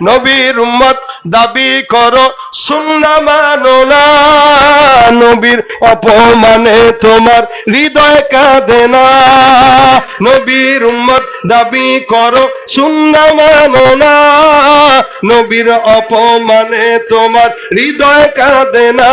নবীর উম্মত দাবি করো সুন্নাহ মানো না, নবীর অপমানে তোমার হৃদয় কাঁদে না। নবীর উম্মত দাবি করো সুন্নাহ মানো না, নবীর অপমানে তোমার হৃদয় কাঁদে না।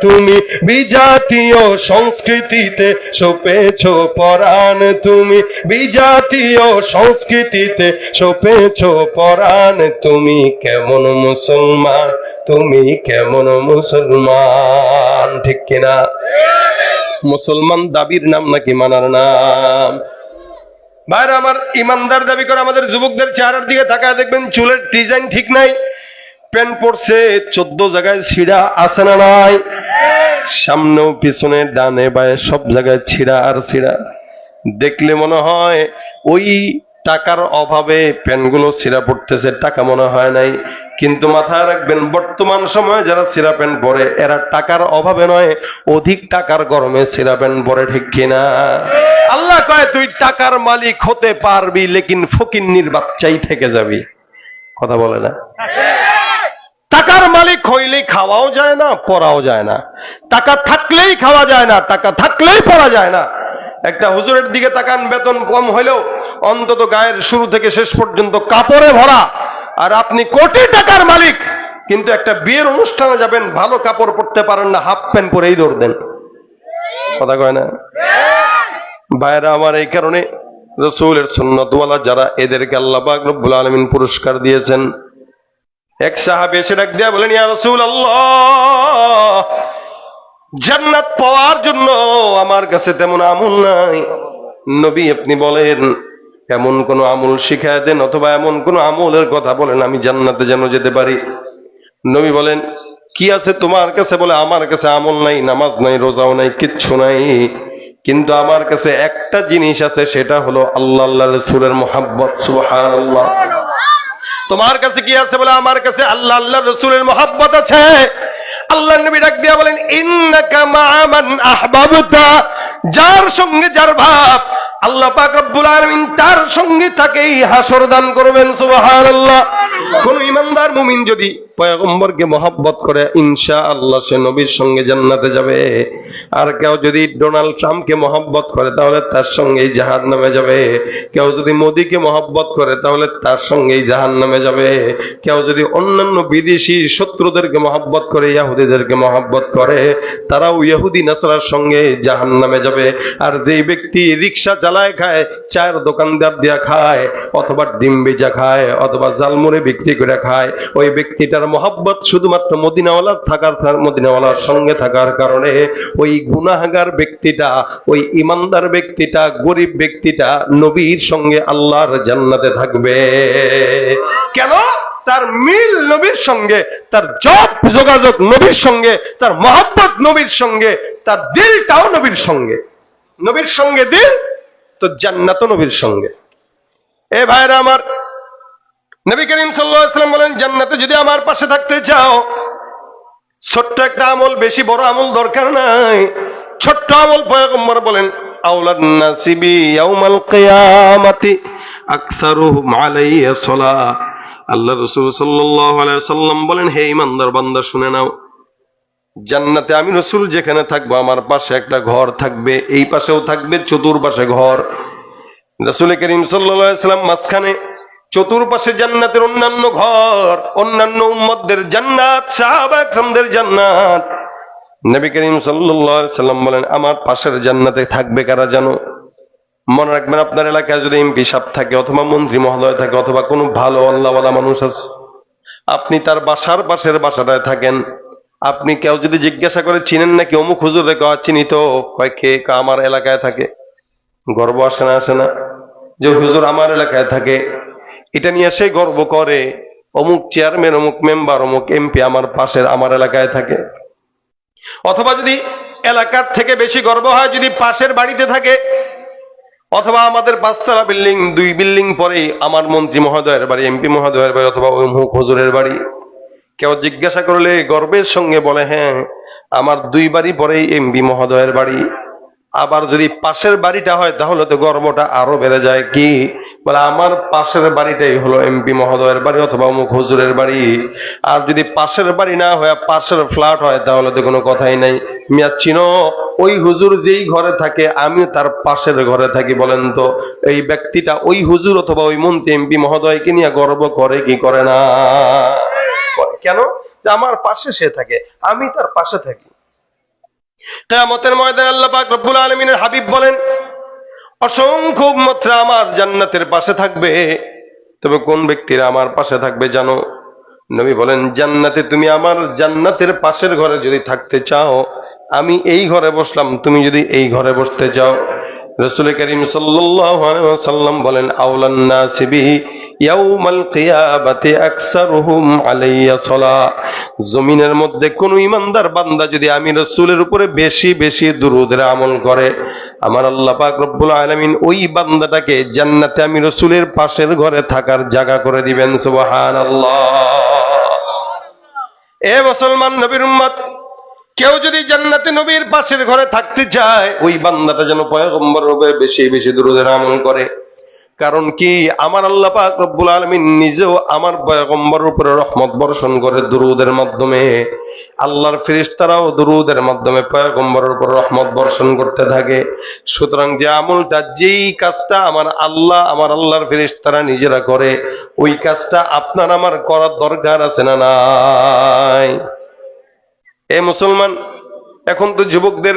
তুমি বিজাতীয় সংস্কৃতিতে সপেছ পরাণ, তুমি বিজাতীয় সংস্কৃতিতে সপেছ পরাণ। তুমি কেমন মুসলমান, তুমি কেমন মুসলমান, ঠিক কিনা? মুসলমান দাবির নাম নাকি মানার নাম? ভাইরা আমার, ইমানদার দাবি করে আমাদের যুবকদের চেহারার দিকে তাকায় দেখবেন চুলের ডিজাইন ঠিক নাই, প্যান্ট পরছে 14 জায়গায় ছিঁড়া, আছে না নাই? সামনেও পিছনে ডানে বায়ে সব জায়গায় ছিঁড়া আর ছিঁড়া। দেখলে মনে হয় ওই টাকার অভাবে প্যান্টগুলো ছিঁড়া পড়তেছে, টাকা মনে হয় নাই। কিন্তু মাথায় রাখবেন, বর্তমান সময়ে যারা ছিঁড়া প্যান্ট পরে এরা টাকার অভাবে নয়, অধিক টাকার গরমে ছিঁড়া প্যান্ট পরে, ঠিক কিনা? আল্লাহ কয় তুই টাকার মালিক হতে পারবি, লেকিন ফকিন্নির বাচ্চাই থেকে যাবি। কথা বলে না? টাকার মালিক হইলেই খাওয়াও যায় না, পড়াও যায় না। টাকা থাকলেই খাওয়া যায় না, টাকা থাকলেই পড়া যায় না। একটা হুজুরের দিকে তাকান, বেতন কম হইলেও অন্তত গায়ের শুরু থেকে শেষ পর্যন্ত কাপড়ে ভরা। আর আপনি কোটি টাকার মালিক, কিন্তু একটা বিয়ের অনুষ্ঠানে যাবেন, ভালো কাপড় পরতে পারেন না, হাফ প্যান্ট পরেই দৌড় দেন। কথা কয় না? ভাইরা আমার, এই কারণে রাসূলের সুন্নাতওয়ালা যারা, এদেরকে আল্লাহ পাক রব্বুল আলামিন পুরস্কার দিয়েছেন। এক সাহাবী এসে ডাক দিয়া বলেন, ইয়া রাসূলুল্লাহ, জান্নাত পাওয়ার জন্য আমার কাছে তেমন আমল নাই, নবী আপনি বলেন এমন কোন আমল শিখায় দেন, অথবা এমন কোন আমলের কথা বলেন আমি জান্নাতে যেন যেতে পারি। নবী বলেন, কি আছে তোমার কাছে? বলে, আমার কাছে আমল নাই, নামাজ নাই, রোজাও নাই, কিচ্ছু নাই, কিন্তু আমার কাছে একটা জিনিস আছে, সেটা হলো আল্লাহ আল্লাহ রাসূলের মুহাব্বত। সুবহানাল্লাহ। তোমার কাছে কি আছে? বলে, আমার কাছে আল্লাহ আল্লাহ রাসূলের মুহাব্বত আছে। আল্লাহর নবী ডাক দিয়া বলেন, ইন্নাকা মা'a মান আহবাবতা, যার সঙ্গে যার ভাব আল্লাহ পাক রব্বুল আলামিন তার সঙ্গে তাকেই হাসর দান করবেন। সুবহানাল্লাহ। কোন ইমানদার মুমিন যদি পয়গম্বরকে মহব্বত করে, ইনশাআল্লাহ সে নবীর সঙ্গে জান্নাতে যাবে। আর কেউ যদি ডোনাল্ড ট্রাম্পকে মহব্বত করে, তাহলে তার সঙ্গেই জাহান্নামে যাবে। কেউ যদি মোদিকে মহব্বত করে, তাহলে তার সঙ্গেই জাহান্নামে যাবে। কেউ যদি অন্যান্য বিদেশি শত্রুদেরকে মহব্বত করে, ইহুদিদেরকে মহব্বত করে, তারাও ইহুদি নাসারার সঙ্গে জাহান্নামে যাবে। আর যেই ব্যক্তি রিকশা চালায় খায়, চায়ের দোকানদার দিয়া খায়, অথবা ডিম বেচা খায়, অথবা জালমুড়ি বিক্রি করে খায়, ওই ব্যক্তিটার মহব্বত শুধুমাত্র মদিনাওয়ালার সঙ্গে থাকার কারণে ওই গুনাহগার ব্যক্তিটা, ওই ইমানদার ব্যক্তিটা, গরিব ব্যক্তিটা নবীর সঙ্গে আল্লাহর জান্নাতে থাকবে। কেন? তার মিল নবীর সঙ্গে, তার যোগাযোগ নবীর সঙ্গে, তার মহব্বত নবীর সঙ্গে, তার দিলটাও নবীর সঙ্গে। নবীর সঙ্গে দিল তো জান্নাতও নবীর সঙ্গে। এ ভাইরা আমার, নবী করিম সাল্লাল্লাহু আলাইহি ওয়াসাল্লাম বলেন, জান্নাতে যদি আমার পাশে থাকতে চাও, ছোট্ট একটা আমল, বেশি বড় আমল দরকার নাই, ছোট্ট আমল। পয়গম্বর বলেন, আউলান নাসিবি ইয়াউমাল কিয়ামাতি আকসারুহুম আলাইয়া সালাহ। আল্লাহ রাসূল সাল্লাল্লাহু আলাইহি ওয়াসাল্লাম বলেন, হে ঈমানদার বান্দা শুনে নাও, জান্নাতে আমি রাসূল যেখানে থাকবো, আমার পাশে একটা ঘর থাকবে, এই পাশেও থাকবে, চতুর্পাশে ঘর। রাসূল করিম সাল্লাল্লাহু আলাইহি ওয়াসাল্লাম মাঝখানে, চতুর্পাশে জান্নাতের অন্যান্য ঘর, অন্যান্য উম্মতদের জান্নাত, সাহাবা একরামদের জান্নাত। নবী করিম সাল্লাল্লাহু আলাইহি ওয়াসাল্লাম বলেন, আমার পাশের জান্নাতে থাকবে কারা জানো? মনে রাখবেন, আপনার এলাকায় যদি এমপি সাহেব থাকে, অথবা মন্ত্রী মহোদয় থাকে, অথবা কোনো ভালো আল্লাহওয়ালা মানুষ আছে, আপনি তার বাসার পাশের বাসাটায় থাকেন। আপনি কেউ যদি জিজ্ঞাসা করে, চিনেন নাকি অমুক হুজুর? চিনি তো। কয় কে? আমার এলাকায় থাকে। গর্ব আসে না? আসে না? যে হুজুর আমার এলাকায় থাকে, এটা নিয়ে সে গর্ব করে, অমুক চেয়ারম্যান, অমুক মেম্বার, অমুক এমপি আমার পাশের, আমার এলাকায় থাকে। অথবা যদি এলাকার থেকে বেশি গর্ব হয় যদি পাশের বাড়িতে থাকে, অথবা আমাদের 5 তলা বিল্ডিং, 2 বিল্ডিং পরেই আমার মন্ত্রী মহোদয়ের বাড়ি, এমপি মহোদয়ের বাড়ি, অথবা অমুক হুজুরের বাড়ি। কেউ জিজ্ঞাসা করলে গর্বের সঙ্গে বলে, হ্যাঁ আমার 2 বাড়ি পরেই এমপি মহোদয়ের বাড়ি। আবার যদি পাশের বাড়িটা হয় তাহলে তো গর্বটা আরো বেড়ে যায়। কি বলে, আমার পাশের বাড়িটাই হলো এমপি মহোদয়ের বাড়ি অথবা অমুক হুজুরের বাড়ি। আর যদি পাশের বাড়ি না হয় পাশের ফ্ল্যাট হয় তাহলে তো কোনো কথাই নাই। মিয়া চিনো, ওই হুজুর যেই ঘরে থাকে আমি তার পাশের ঘরে থাকি। বলেন তো এই ব্যক্তিটা ওই হুজুর অথবা ওই মন্ত্রী এমপি মহোদয়কে নিয়ে গর্ব করে কি করে না? কেন? যে আমার পাশে সে থাকে, আমি তার পাশে থাকি। কিয়ামতের ময়দানে আল্লাহ পাক রব্বুল আলামিনের হাবিব বলেন, অসংখ্য উম্মতরা আমার জান্নাতের পাশে থাকবে, তবে কোন ব্যক্তিরা আমার পাশে থাকবে জানো? নবী বলেন, জান্নাতে তুমি আমার জান্নাতের পাশের ঘরে যদি থাকতে চাও, আমি এই ঘরে বসলাম, তুমি যদি এই ঘরে বসতে চাও। রাসূল করিম সাল্লাল্লাহু আলাইহি ওয়াসাল্লাম বলেন, আউলান নাসি বিহি ইয়াউমাল কিয়ামাতি আকসারুহুম আলাইয়া সালাহ। জমিনের মধ্যে কোন ইমানদার বান্দা যদি আমি রাসূলের উপরে বেশি বেশি দুরূদের আমল করে, আমার আল্লাহ পাক রব্বুল আলামিন ওই বান্দাটাকে জান্নাতে আমি রাসূলের পাশের ঘরে থাকার জায়গা করে দিবেন। সুবহানাল্লাহ। এ মুসলমান নবীর উম্মত, কেউ যদি জান্নাতে নবীর পাশের ঘরে থাকতে চায়, ওই বান্দাটা যেন পয়গম্বরের উপরে বেশি বেশি দুরূদের আমল করে। কারণ কি, আমার আল্লাহ পাক রব্বুল আলামিন নিজেও আমার পয়গম্বরের উপরে রহমত বর্ষণ করে দুরূদের মাধ্যমে। আল্লাহর ফেরেশতারাও দুরূদের মাধ্যমে পয়গম্বরের উপর রহমত বর্ষণ করতে থাকে। সুতরাং যে আমলটা, যেই কাজটা আমার আল্লাহর ফেরেশতারা নিজেরা করে, ওই কাজটা আপনার আমার করার দরকার আছে না নাই? এ মুসলমান, এখন তো যুবকদের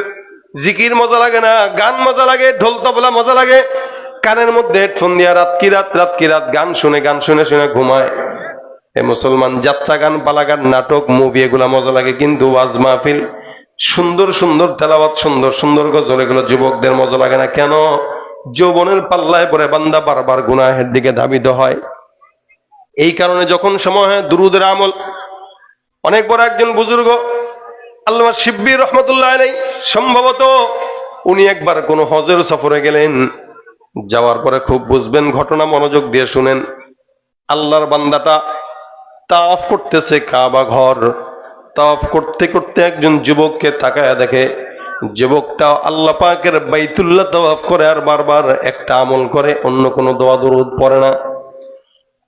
জিকির মজা লাগে না, গান মজা লাগে, ঢোল তবলা মজা লাগে, কানের মধ্যে হেডফোন দিয়া রাত কি রাত গান শুনে শুনে ঘুমায়। এ মুসলমান, যাত্রা গান, পালা গান, নাটক, মুভি এগুলা মজা লাগে, কিন্তু ওয়াজ মাহফিল, সুন্দর সুন্দর তেলাওয়াত, সুন্দর সুন্দর গজল, এগুলো যুবকদের মজা লাগে না কেন? যৌবনের পাল্লায় পরে বান্দা বারবার গুনাহের দিকে ধাবিত হয়। এই কারণে যখন সময় হয় দুরূদের আমল। অনেক বড় একজন বুজুর্গ আল্লামা শিববির রহমতুল্লাহ আলাইহি, সম্ভবত উনি একবার কোন হজের সফরে গেলেন। যাওয়ার পরে খুব বুঝবেন ঘটনা, মনোযোগ দিয়ে শুনেন। আল্লাহর বান্দাটা তাওয়াফ করতেছে কাবা ঘর। তাওয়াফ করতে করতে একজন যুবককে তাকায়া দেখে, যুবকটা আল্লাহ পাকের বাইতুল্লাহ তাওয়াফ করে আর বারবার একটা আমল করে, অন্য কোনো দোয়া দরুদ পড়ে না।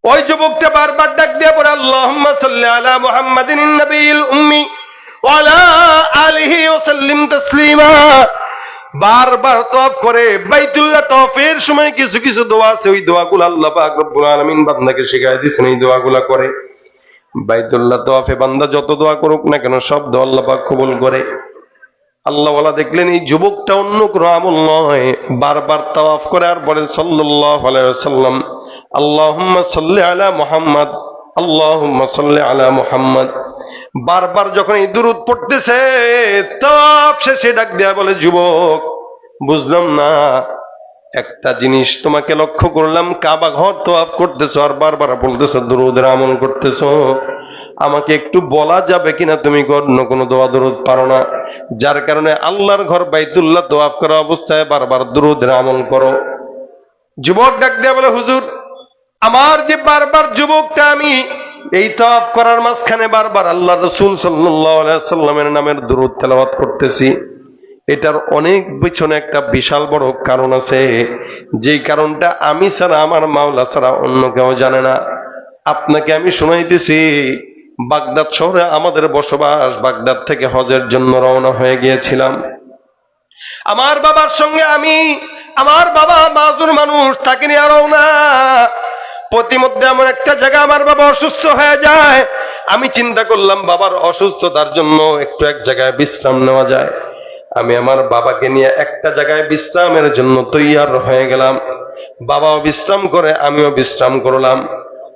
ওই যুবকটা বারবার ডাক দিয়ে পড়ে, আল্লাহুম্মা সাল্লি আলা মুহাম্মাদিন নবিয়্যিল উম্মি ওয়া আলা আলিহি ওয়া সাল্লিম তাসলিমা। বারবার তওয়াফ করে। বাইতুল্লাহ তওয়াফের সময় কিছু কিছু দোয়া আছে, ওই দোয়াগুলো আল্লাহ পাক রব্বুল আলামিন বান্দাকে শিখায় দিয়েছেন, এই দোয়াগুলো করে। বাইতুল্লাহ তওয়াফে বান্দা যত দোয়া করুক না কেন, সব দোয়া আল্লাহ পাক কবুল করে। আল্লাহ ওয়ালা দেখলেন এই যুবকটা অন্য কোনো আমল নয়, বারবার তাওয়াফ করে আর বলে সাল্লাল্লাহু আলাইহি ওয়াসাল্লাম, আল্লাহুম্মা সাল্লি আলা মুহাম্মদ, আল্লাহুম্মা সাল্লি আলা মুহাম্মদ। বারবার যখন এই দুরূদ পড়তেছে, তাওয়াফ শেষে ডাক দেয়া বলে, যুবক, বুঝলাম না একটা জিনিস, তোমাকে লক্ষ্য করলাম কাবা ঘর তাওয়াফ করতেছো আর বারবার বলতেছো দুরূদের আমল করতেছো, আমাকে একটু বলা যাবে কিনা তুমি অন্য কোনো দোয়া দরুদ পারো না, যার কারণে আল্লাহর ঘর বাইতুল্লাহ তাওয়াফ করা অবস্থায় বারবার দুরূদের আমল করো? যুবক ডাক দেয়া বলে, হুজুর, আমার যে বারবার যুবকটা আমি এই তাওয়াফ করার মাঝখানে বারবার আল্লাহ রাসূল সাল্লাল্লাহু আলাইহি ওয়াসাল্লামের নামের দুরূদ তেলাওয়াত করতেছি, এটার অনেক পিছনে একটা বিশাল বড় কারণ আছে, যেই কারণটা আমি ছাড়া, আমার মাওলা ছাড়া অন্য কেউ জানে না। আপনাকে আমি শুনাইতেছি। বাগদাদ শহরে আমাদের বসবাস। বাগদাদ থেকে হজের জন্য রওনা হয়ে গিয়েছিলাম। আমার বাবার সঙ্গে আমি, আমার বাবা মাজুর মানুষ, তাকে নিয়ে রওনা। প্রতিমধ্যে এমন একটা জায়গা আমার বাবা অসুস্থ হয়ে যায়। আমি চিন্তা করলাম বাবার অসুস্থতার জন্য একটু এক জায়গায় বিশ্রাম নেওয়া যায়। আমি আমার বাবাকে নিয়ে একটা জায়গায় বিশ্রামের জন্য তৈয়ার হয়ে গেলাম। বাবাও বিশ্রাম করে, আমিও বিশ্রাম করলাম।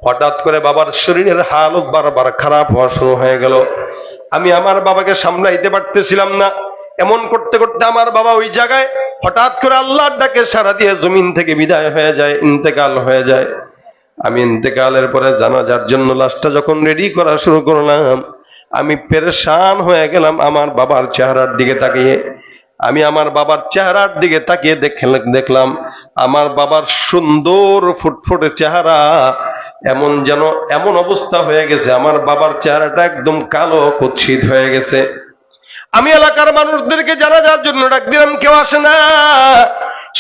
হঠাৎ করে বাবার শরীরের হালত বারবার খারাপ হওয়া শুরু হয়ে গেল। আমি আমার বাবাকে সামলাইতে পারতেছিলাম না। এমন করতে করতে আমার বাবা ওই জায়গায় হঠাৎ করে আল্লাহর ডাকে সাড়া দিয়ে জমিন থেকে বিদায় হয়ে যায়, ইন্তেকাল হয়ে যায়। আমি ইন্তেকালের পরে জানাজার জন্য লাশটা যখন রেডি করা শুরু করলাম, আমি পেরেশান হয়ে গেলাম আমার বাবার চেহারার দিকে তাকিয়ে। আমি আমার বাবার চেহারার দিকে তাকিয়ে দেখলাম আমার বাবার সুন্দর ফুটফুটে চেহারা এমন অবস্থা হয়ে গেছে, আমার বাবার চেহারাটা একদম কালো কুৎসিত হয়ে গেছে। আমি এলাকার মানুষদেরকে জানাজার জন্য ডাক দিলাম, কেউ আসে না,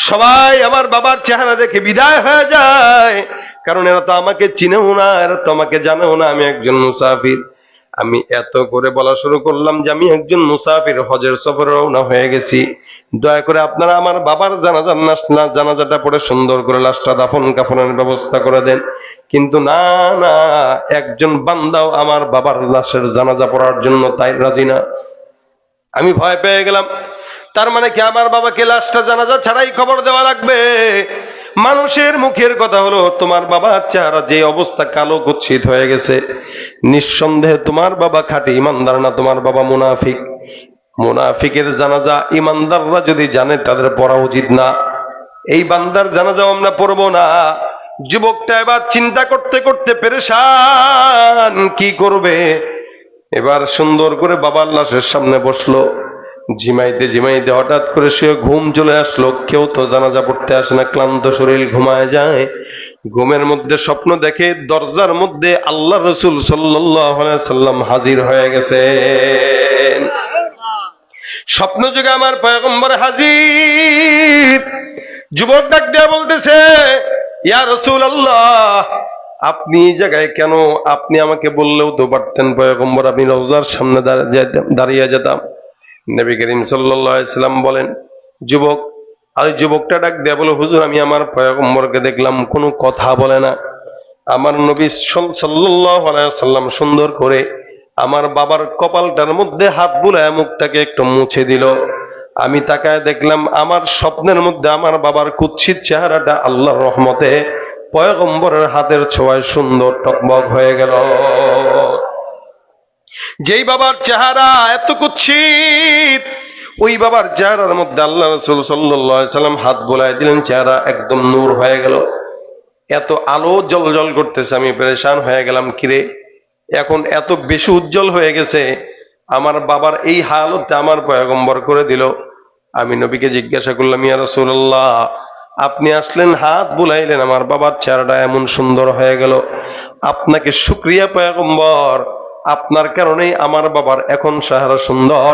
সবাই আমার বাবার চেহারা দেখে বিদায় হয়ে যায়। কারণ এরা তো আমাকে চিনেও না, এরা তো আমাকে জানেও না আমি একজন মুসাফির। আমি এত করে বলা শুরু করলাম যে আমি একজন মুসাফির, হজের সফরে রওনা হয়ে গেছি, দয়া করে আপনারা আমার বাবার জানাজাটা পড়ে সুন্দর করে লাশটা দাফন কাফনের ব্যবস্থা করে দেন। কিন্তু না না, একজন বান্দাও আমার বাবার লাশের জানাজা পড়ার জন্য তাই রাজি না। আমি ভয় পেয়ে গেলাম, তার মানে কি আমার বাবাকে লাশটা জানাজা ছাড়াই খবর দেওয়া লাগবে? মানুষের মুখের কথা হলো তোমার বাবার চেহারা যে অবস্থা কালো কুৎসিত হয়ে গেছে, নিঃসন্দেহে তোমার বাবা খাঁটি ইমানদার না, তোমার বাবা মুনাফিক। মুনাফিকের জানাজা ইমানদাররা যদি জানে তাদের পড়া উচিত না। এই বান্দার জানাজাও আমরা পড়বো না। যুবকটা এবার চিন্তা করতে করতে পেরেশান, কি করবে। এবার সুন্দর করে বাবার লাশের সামনে বসলো, ঝিমাইতে ঝিমাইতে হঠাৎ করে সে ঘুম চলে আসলো। কেউ তো জানাজা পড়তে আসে না, ক্লান্ত শরীর ঘুমায় যায়। ঘুমের মধ্যে স্বপ্ন দেখে দরজার মধ্যে আল্লাহ রসুল সাল্লাল্লাহু আলাইহি সাল্লাম হাজির হয়ে গেছে। স্বপ্ন যুগে আমার পয়গম্বর হাজির। যুবক ডাক দেয়া বলতেছে, ইয়া রাসূলুল্লাহ, আপনি এই জায়গায় কেন? আপনি আমাকে বললেও তো পারতেন পয়গম্বর, আমি রওজার সামনে দাঁড়িয়ে যেতাম। নবী করিম সাল্লাল্লাহু আলাইহি সাল্লাম বলেন, যুবক, আর যুবকটা ডাক দেয়া বলে, হুজুর আমি আমার পয়গম্বরকে দেখলাম কোনো কথা বলে না। আমার নবী সাল্লাল্লাহু আলাইহি সাল্লাম সুন্দর করে আমার বাবার কপালটার মধ্যে হাত বুলায় মুখটাকে একটু মুছে দিল। আমি তাকায় দেখলাম আমার স্বপ্নের মধ্যে আমার বাবার কুৎসিত চেহারাটা আল্লাহর রহমতে পয়গম্বরের হাতের ছোঁয়ায় সুন্দর টকবক হয়ে গেল। যেই বাবার চেহারা এত কুৎসিত, ওই বাবার চেহারার মধ্যে আল্লাহ রাসূল সাল্লাল্লাহু আলাইহি সাল্লাম হাত বুলায় দিলেন, চেহারা একদম নূর হয়ে গেল। এত আলো জ্বলজ্বল করতেছে, আমি পেরেশান হয়ে গেলাম, কিরে এখন এত বেশি উজ্জ্বল হয়ে গেছে, আমার বাবার এই হালতে আমার পয়গম্বর করে দিল। আমি নবীকে জিজ্ঞাসা করলাম, ইয়া রাসূলুল্লাহ, আপনি আসলেন, হাত বুলাইলেন, আমার বাবার চেহারাটা এমন সুন্দর হয়ে গেল। আপনাকে শুকরিয়া পয়গম্বর, আপনার কারণেই আমার বাবার এখন চেহারা সুন্দর,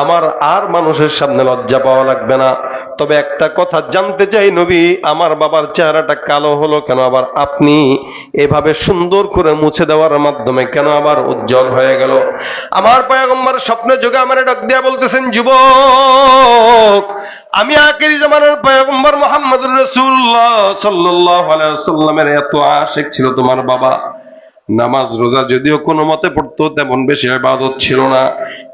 আমার আর মানুষের সামনে লজ্জা পাওয়া লাগবে না। তবে একটা কথা জানতে চাই নবী, আমার বাবার চেহারাটা কালো হলো কেন, আবার আপনি এভাবে সুন্দর করে মুছে দেওয়ার মাধ্যমে কেন আবার উজ্জ্বল হয়ে গেল? আমার পয়গম্বর স্বপ্নে যোগে আমারে ডাক দিয়া বলতেছেন, যুবক, আমি আখিরি জামানার পয়গম্বর মুহাম্মদুর রাসূলুল্লাহ সাল্লাল্লাহু আলাইহি ওয়াসাল্লামের এত আশিক ছিল তোমার বাবা। নামাজ রোজা যদিও কোনো মতে পড়তো, তেমন বেশি ইবাদত ছিল না,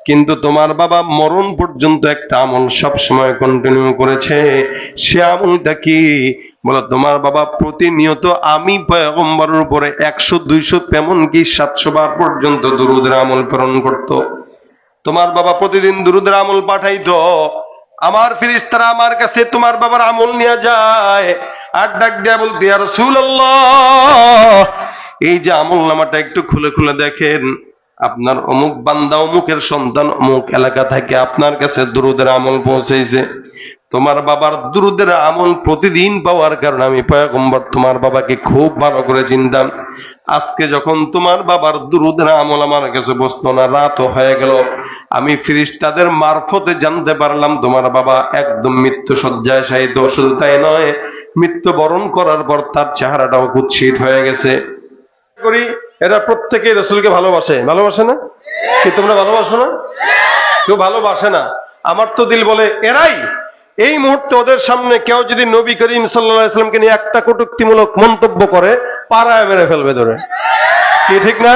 কিন্তু তোমার বাবা মরণ পর্যন্ত একটা আমল সব সময় কন্টিনিউ করেছে। সে আমলটা কি? বলো, তোমার বাবা প্রতিনিয়ত আমি পয়গম্বরের উপরে 100, 200, এমনকি 700 বার পর্যন্ত দুরূদের আমল প্রেরণ করত। তোমার বাবা প্রতিদিন দুরূদের আমল পাঠাইতো। আমার ফেরেশতারা আমার কাছে তোমার বাবার আমল নিয়ে যায়, আর ডাক দেয়া বলতো, ইয়া রাসূলুল্লাহ, এই যে আমল নামাটা একটু খুলে খুলে দেখেন, আপনার অমুক বান্দা অমুকের সন্তান অমুক এলাকা থেকে আপনার কাছে দুরূদের আমল পৌঁছেছে। তোমার বাবার দুরূদের আমল প্রতিদিন পাওয়ার কারণে আমি পয়গম্বর তোমার বাবাকে খুব ভালো করে চিনতাম। আজকে যখন তোমার বাবার দুরূদের আমল আমার কাছে বসতো না, রাতও হয়ে গেল, আমি ফেরেশতাদের মারফতে জানতে পারলাম তোমার বাবা একদম মৃত্যু শয্যায় শায়িত। শুধু তাই নয়, মৃত্যুবরণ করার পর তার চেহারাটাও কুৎসিত হয়ে গেছে। করি এরা প্রত্যেকে রাসূলকে ভালোবাসে, ভালোবাসে না? কি তোমরা ভালোবাসো না? কেউ ভালোবাসে না। আমার তো দিল বলে এরাই। এই মুহূর্তে ওদের সামনে কেউ যদি নবী করিম সাল্লাল্লাহু আলাইহি ওয়াসাল্লামকে নিয়ে একটা কটূক্তিমূলক মন্তব্য করে, পাড়ায় মেরে ফেলবে ধরে, কি ঠিক না?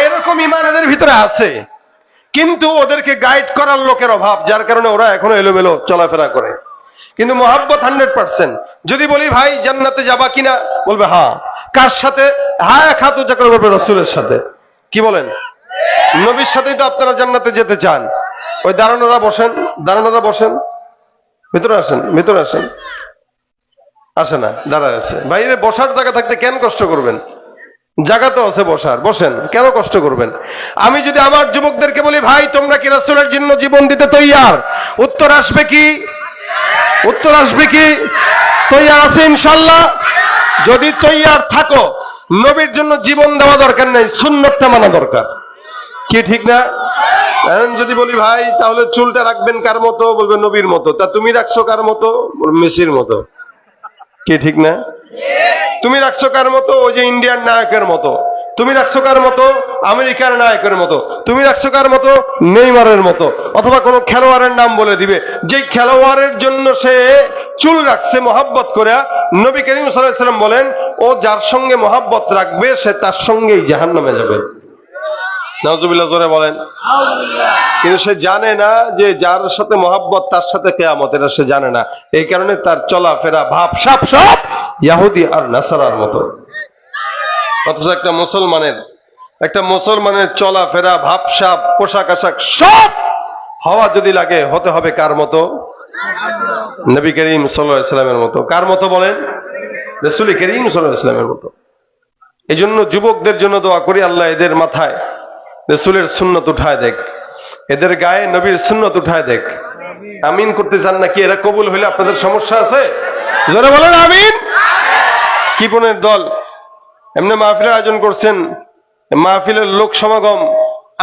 এরকম ঈমান এদের ভিতরে আছে, কিন্তু ওদেরকে গাইড করার লোকের অভাব, যার কারণে ওরা এখনো এলোমেলো চলাফেরা করে। কিন্তু মোহাব্বত 100%। যদি বলি ভাই জান্নাতে যাবা কিনা, বলবে হ্যাঁ। কার সাথে? হ্যাঁ, এক হাত উঁচা করে বলবে রাসূলের সাথে। কি বলেন? নবীর সাথেই তো আপনারা জান্নাতে যেতে চান। ওই দাঁড়ানোরা বসেন, দাঁড়ানোরা বসেন, ভিতরে আসেন, ভিতরে আসেন। আসে না, দাঁড়ায় আছে। বাইরে বসার জায়গা থাকতে কেন কষ্ট করবেন? জায়গা তো আছে বসার, বসেন, কেন কষ্ট করবেন? আমি যদি আমার যুবকদেরকে বলি, ভাই তোমরা কি রাসূলের জন্য জীবন দিতে তৈয়ার? উত্তর আসবে কি? উত্তর আসবে কি? তৈয়ার আছে ইনশাআল্লাহ? যদি তৈয়ার থাকো, নবীর জন্য জীবন দেওয়া দরকার নেই, সুন্নতটা মানা দরকার। কি ঠিক না? এখন যদি বলি ভাই তাহলে চুলটা রাখবেন কার মতো, বলবে নবীর মতো। তা তুমি রাখছো কার মতো? মেসির মতো। কি ঠিক না? তুমি রাখছো কার মতো? ওই যে ইন্ডিয়ান নায়কের মতো। তুমি রাখছো কার মতো? আমেরিকার নায়কের মতো। তুমি রাখছো কার মতো? নেইমারের মতো। অথবা কোন খেলোয়াড়ের নাম বলে দিবে, যে খেলোয়াড়ের জন্য সে চুল রাখছে মহাব্বত করে। নবী করিম সাল্লাল্লাহু আলাইহি ওয়াসাল্লাম বলেন, ও যার সঙ্গে মহাব্বত রাখবে সে তার সঙ্গেই জাহান্নামে যাবে। নাউজুবিল্লাহ, জোরে বলেন। কিন্তু সে জানে না যে যার সাথে মহাব্বত তার সাথে কিয়ামত, এটা সে জানে না। এই কারণে তার চলাফেরা ভাব সাপ সব ইহুদি আর নাসারার মতো। অথচ একটা মুসলমানের চলাফেরা ভাবসাব পোশাক আশাক সব হওয়া যদি লাগে, হতে হবে কার মতো? নবী করিম সাল্লাল্লাহু আলাইহি ওয়াসাল্লামের মতো। কার মতো বলেন? রাসূল করিম সাল্লাল্লাহু আলাইহি ওয়াসাল্লামের মতো। এই জন্য যুবকদের জন্য দোয়া করি, আল্লাহ এদের মাথায় রাসূলের সুন্নাত উঠায় দেখ, এদের গায়ে নবীর সুন্নাত উঠায় দেখ। আমিন করতে চান নাকি? এরা কবুল হইলে আপনাদের সমস্যা আছে? জোরে বলেন আমিন। কিপনের দল এমনি মাহফিলের আয়োজন করছেন, মাহফিলের লোক সমাগম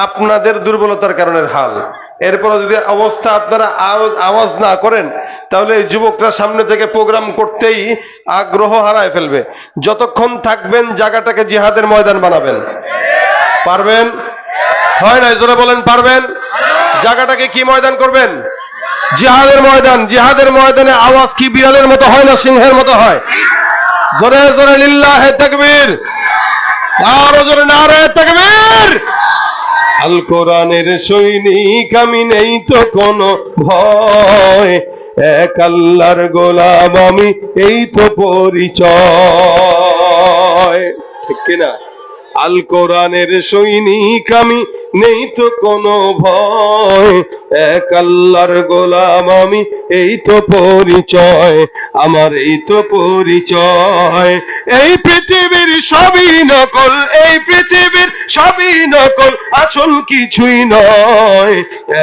আপনাদের দুর্বলতার কারণে হাল। এরপর যদি অবস্থা আপনারা আওয়াজ না করেন, তাহলে এই যুবকরা সামনে থেকে প্রোগ্রাম করতেই আগ্রহ হারায় ফেলবে। যতক্ষণ থাকবেন জায়গাটাকে জিহাদের ময়দান বানাবেন। পারবেন? হয় না? জোরে বলেন পারবেন? জায়গাটাকে কি ময়দান করবেন? জিহাদের ময়দান। জিহাদের ময়দানে আওয়াজ কি বিড়ালের মতো হয় না সিংহের মতো হয়? জোরে জোরে লিল্লাহে তাকবীর, আরো জোরে নারে তাকবীর। আল কোরআনের সৈনিক আমি, নেই তো কোনো ভয়, এক আল্লাহর গোলাম আমি, এই তো পরিচয়। ঠিক কিনা? আল কোরআনের সৈনিক আমি, নেই তো কোনো ভয়, এক আল্লাহর গোলাম আমি, এই তো পরিচয় আমার, এই তো পরিচয়। এই পৃথিবীর সবই নকল, এই পৃথিবীর সবই নকল, আসল কিছুই নয়,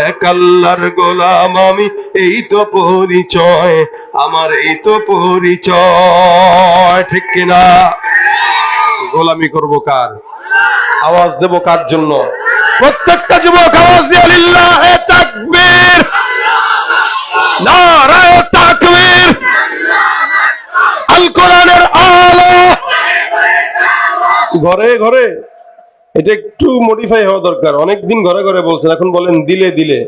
এক আল্লাহর গোলাম আমি, এই তো পরিচয় আমার, এই তো পরিচয়। ঠিক কিনা? গোলামি করব কার? আওয়াজ দেব কার জন্য? প্রত্যেকটা যুবক আওয়াজ দিয়ে লিল্লাহে তাকবীর, নারায়ে তাকবীর। আল কোরআনের আলো ঘরে ঘরে, এটা একটু মডিফাই হওয়া দরকার। অনেকদিন ঘরে ঘরে বলছেন, এখন বলেন দিলে দিলে।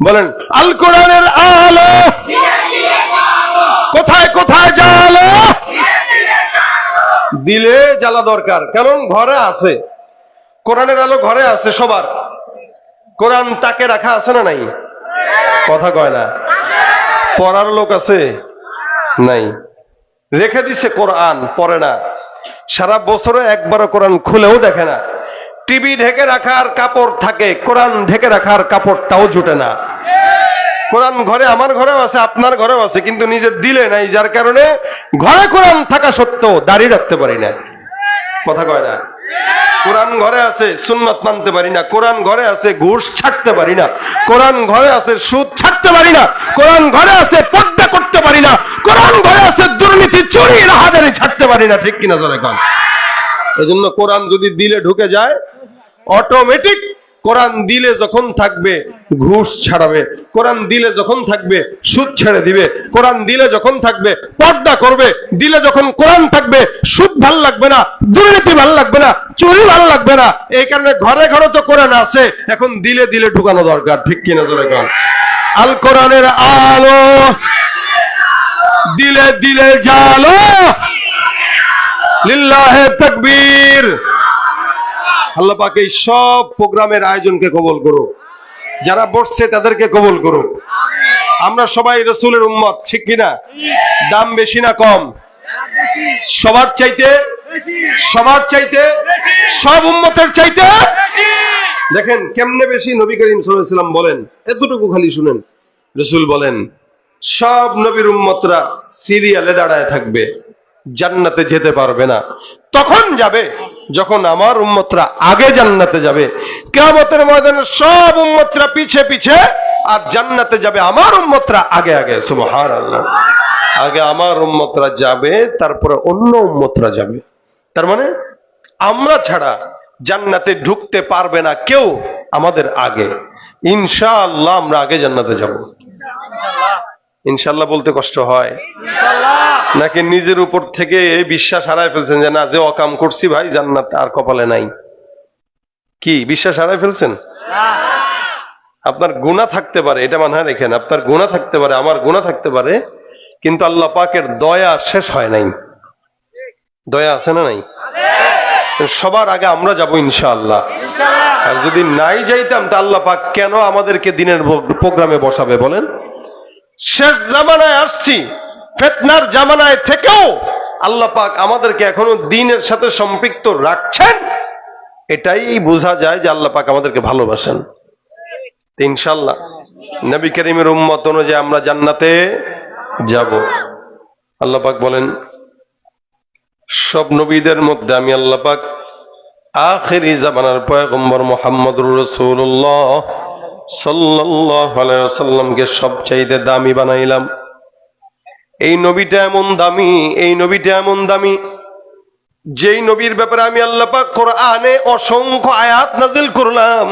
বলেন আল কোরআনের আলো কোথায় কোথায় জ্বালো। দিলে জ্বালা দরকার, কারণ ঘরে আছে কোরআনের আলো, ঘরে আছে সবার। কোরআন তাকে রাখা আছে না নাই? কথা কয় না। পড়ার লোক আছে নাই? রেখে দিছে কোরআন, পড়ে না। সারা বছরে একবারও কোরআন খুলেও দেখে না। টিভি ঢেকে রাখার কাপড় থাকে, কোরআন ঢেকে রাখার কাপড়টাও জুটে না। কোরআন ঘরে, আমার ঘরেও আছে, আপনার ঘরেও আছে, কিন্তু নিজের দিলে নাই, যার কারণে ঘরে কোরআন থাকা সত্ত্বেও দাঁড়িয়ে রাখতে পারি না। কথা কয় না। কোরআন ঘরে আছে, সুন্নাত মানতে পারি না। কোরআন ঘরে আছে, ঘুষ ছাড়তে পারি না। কোরআন ঘরে আছে, সুদ ছাড়তে পারি না। কোরআন ঘরে আছে, পর্দা করতে পারি না। কোরআন ঘরে আছে, দুর্নীতি চুরি রাহাজারি ছাড়তে পারি না। ঠিক কিনা জোরে কন? এজন্য কোরআন যদি দিলে ঢুকে যায়, অটোমেটিক কোরআন দিলে যখন থাকবে ঘুষ ছাড়াবে, কোরআন দিলে যখন থাকবে সুদ ছেড়ে দিবে, কোরআন দিলে যখন থাকবে পর্দা করবে, দিলে যখন কোরআন থাকবে সুদ ভাল লাগবে না, দুর্নীতি ভাল লাগবে না, চুরি ভাল লাগবে না। এই কারণে ঘরে ঘরে তো কোরআন আছে, এখন দিলে দিলে ঢুকানো দরকার। ঠিক কিনা জোরে কন? আল কোরআনের আলো দিলে দিলে জ্বালো, লিল্লাহে তাকবীর। আল্লাহ পাক এই সব প্রোগ্রামের আয়োজনকে কবুল করুক, যারা বসছে তাদেরকে কবুল করুক। আমরা সবাই রাসূলের উম্মত, ঠিক কিনা? দাম বেশি না কম? সবার চাইতে, সবার চাইতে, সব উম্মতের চাইতে। দেখেন কেমনে বেশি। নবী করিম সাল্লাল্লাহু আলাইহি ওয়াসাল্লাম বলেন, এতটুকু খালি শুনেন, রাসূল বলেন সব নবীর উম্মতরা সিরিয়ালে দাঁড়ায় থাকবে, জান্নাতে যেতে পারবে না। তখন যাবে যখন আমার উম্মতরা আগে জান্নাতে যাবে। কিয়ামতের ময়দানে সব উম্মতরা পিছে পিছে, আর জান্নাতে যাবে আমার উম্মতরা আগে আগে। সুবহানাল্লাহ। আগে আমার উম্মতরা যাবে, তারপরে অন্য উম্মতরা যাবে। তার মানে আমরা ছাড়া জান্নাতে ঢুকতে পারবে না কেউ আমাদের আগে। ইনশাআল্লাহ আমরা আগে জান্নাতে যাব। ইনশাআল্লাহ বলতে কষ্ট হয় নাকি নিজের উপর থেকে বিশ্বাস হারায় ফেলছেন যে না, যে অকাম করছি ভাই জান্নাত আর কপালে নাই? কি বিশ্বাস হারায় ফেলছেন? আপনার গুনাহ থাকতে পারে, এটা মাথায় রেখেন, আপনার গুনাহ থাকতে পারে, আমার গুনাহ থাকতে পারে, কিন্তু আল্লাহ পাকের দয়া শেষ হয় নাই। দয়া আছে না নাই? সবার আগে আমরা যাব ইনশাআল্লাহ। আর যদি নাই যাইতাম তা আল্লাহ পাক কেন আমাদেরকে দিনের প্রোগ্রামে বসাবে বলেন? শেষ জামানায় আসছি, ফিতনার জামানায় থেকেও আল্লাহ পাক আমাদেরকে এখনো দ্বীনের সাথে সম্পৃক্ত রাখছেন, এটাই বোঝা যায় যে আল্লাহ পাক আমাদেরকে ভালোবাসেন। ইনশাআল্লাহ নবী করিমের উম্মত অনুযায়ী আমরা জান্নাতে যাব। আল্লাহ পাক বলেন, সব নবীদের মধ্যে আমি আল্লাহ পাক আখিরি জামানার পয়গম্বর মুহাম্মদুর রাসূলুল্লাহ সাল্লাল্লাহু আলাইহি ওয়াসাল্লামকে সবচাইতে দামি বানাইলাম। এই নবীটা এমন দামি, এই নবীটা এমন দামি, যেই নবীর ব্যাপারে আমি আল্লাহ পাক কোরআনে অসংখ্য আয়াত নাযিল করলাম।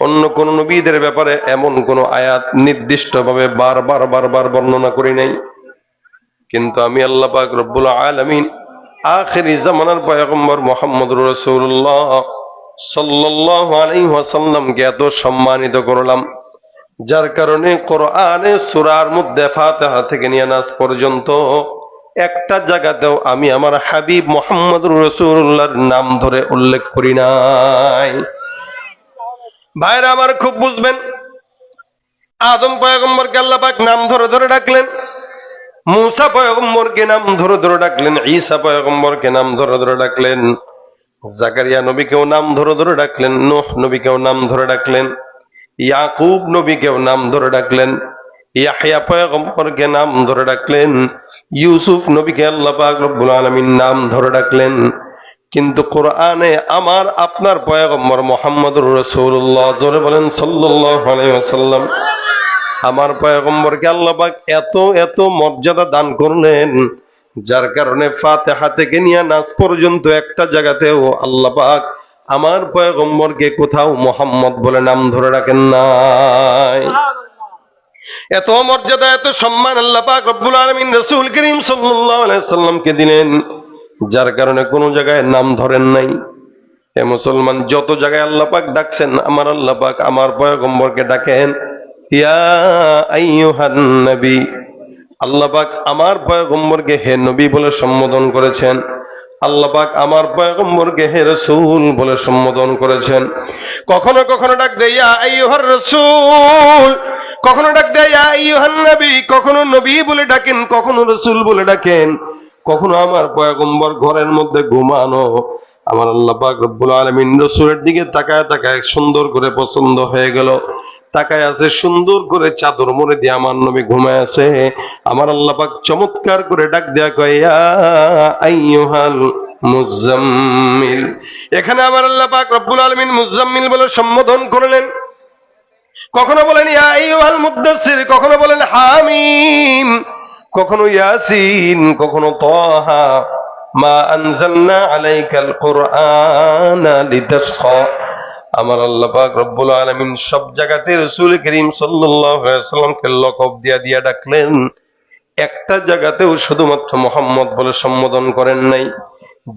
অন্য কোন নবীদের ব্যাপারে এমন কোন আয়াত নির্দিষ্টভাবে বারবার বর্ণনা করি নাই, কিন্তু আমি আল্লাহ পাক রব্বুল আলামিন আখিরি জামানার পয়গম্বর মুহাম্মদুর রাসূলুল্লাহ সাল্লাল্লাহু আলাইহি ওয়াসাল্লামকে এত সম্মানিত করলাম, যার কারণে কোরআনে সূরার মধ্যে ফাতিহা থেকে নিয়ে নাস পর্যন্ত একটা জায়গাতেও আমি আমার হাবিব মুহাম্মদুর রাসূলুল্লাহর নাম ধরে উল্লেখ করি নাই। ভাইরা আমার খুব বুঝবেন, আদম পয়গম্বরকে আল্লাহ পাক নাম ধরে ধরে ডাকলেন, মূসা পয়গম্বরকে নাম ধরে ধরে ডাকলেন, ঈসা পয়গম্বরকে নাম ধরে ধরে ডাকলেন, জাকারিয়া নবীকেও নাম ধরে ধরে ডাকলেন, নূহ নবীকেও নাম ধরে ডাকলেন, ইয়াকুব নবীকেও নাম ধরে ডাকলেন, ইয়াহইয়া পয়গম্বরকে নাম ধরে ডাকলেন, ইউসুফ নবীকে আল্লাহ পাক রব্বুল আলামিন নাম ধরে ডাকলেন। কিন্তু কোরআনে আমার আপনার পয়গম্বর মুহাম্মদুর রাসূলুল্লাহ, জোরে বলেন সাল্লাল্লাহু আলাইহি ওয়াসাল্লাম, আমার পয়গম্বরকে আল্লাহ পাক এত মর্যাদা দান করলেন, যার কারণে ফাতিহা থেকে নিয়ে নাস পর্যন্ত একটা জায়গাতেও আল্লাহ পাক আমার পয়গম্বরকে কোথাও মুহাম্মদ বলে নাম ধরে রাখেন নাই। এত মর্যাদা, এত সম্মান আল্লাহ পাক রব্বুল আলামিন রাসূল করিম সাল্লাল্লাহু আলাইহি সাল্লামকে দিলেন, যার কারণে কোন জায়গায় নাম ধরেন নাই। এ মুসলমান, যত জায়গায় আল্লাহ পাক ডাকছেন আমার আল্লাহ পাক আমার পয়গম্বরকে ডাকেন ইয়া আইয়ুহান নবী। আল্লাহ পাক আমার পয়গম্বরকে হে নবী বলে সম্বোধন করেছেন, আল্লাহ পাক আমার পয়গম্বরকে হে রাসূল বলে সম্বোধন করেছেন। কখনো কখনো ডাক দেয় ইয়া আইয়ুহার রাসূল, কখনো ডাক দেয় ইয়া আইয়ুহান নবী, কখনো নবী বলে ডাকেন, কখনো রাসূল বলে ডাকেন। কখনো আমার পয়গম্বর ঘরের মধ্যে ঘুমানো, আমার আল্লাহ পাক রব্বুল আলামিন রাসূলের দিকে তাকায় তাকায় সুন্দর করে পছন্দ হয়ে গেল, তাকায় আছে সুন্দর করে চাদর মুড়ি দিয়ে আমার নবী ঘুমায় আছে। আমার আল্লাহ পাক চমৎকার করে ডাক দেয়া কয় ইয়া আইয়ুহাল মুজাম্মিল। এখানে আমার আল্লাহ পাক রব্বুল আলামিন মুজাম্মিল বলে সম্বোধন করলেন। কখনো বলেন ইয়া আইয়ুহাল মুদ্দাসসির, কখনো বলেন হামিম, কখনো ইয়াসিন, কখনো তাহা। মা আনজালনা আলাইকাল কুরআনা লিতাশকা। আমার আল্লাহ পাক রব্বুল আলামিন সব জায়গাতে রাসূল করিম সাল্লাল্লাহু আলাইহি ওয়াসাল্লামকে লকব দিয়া ডাকলেন, একটা জায়গাতেও শুধুমাত্র মুহাম্মদ বলে সম্বোধন করেন নাই।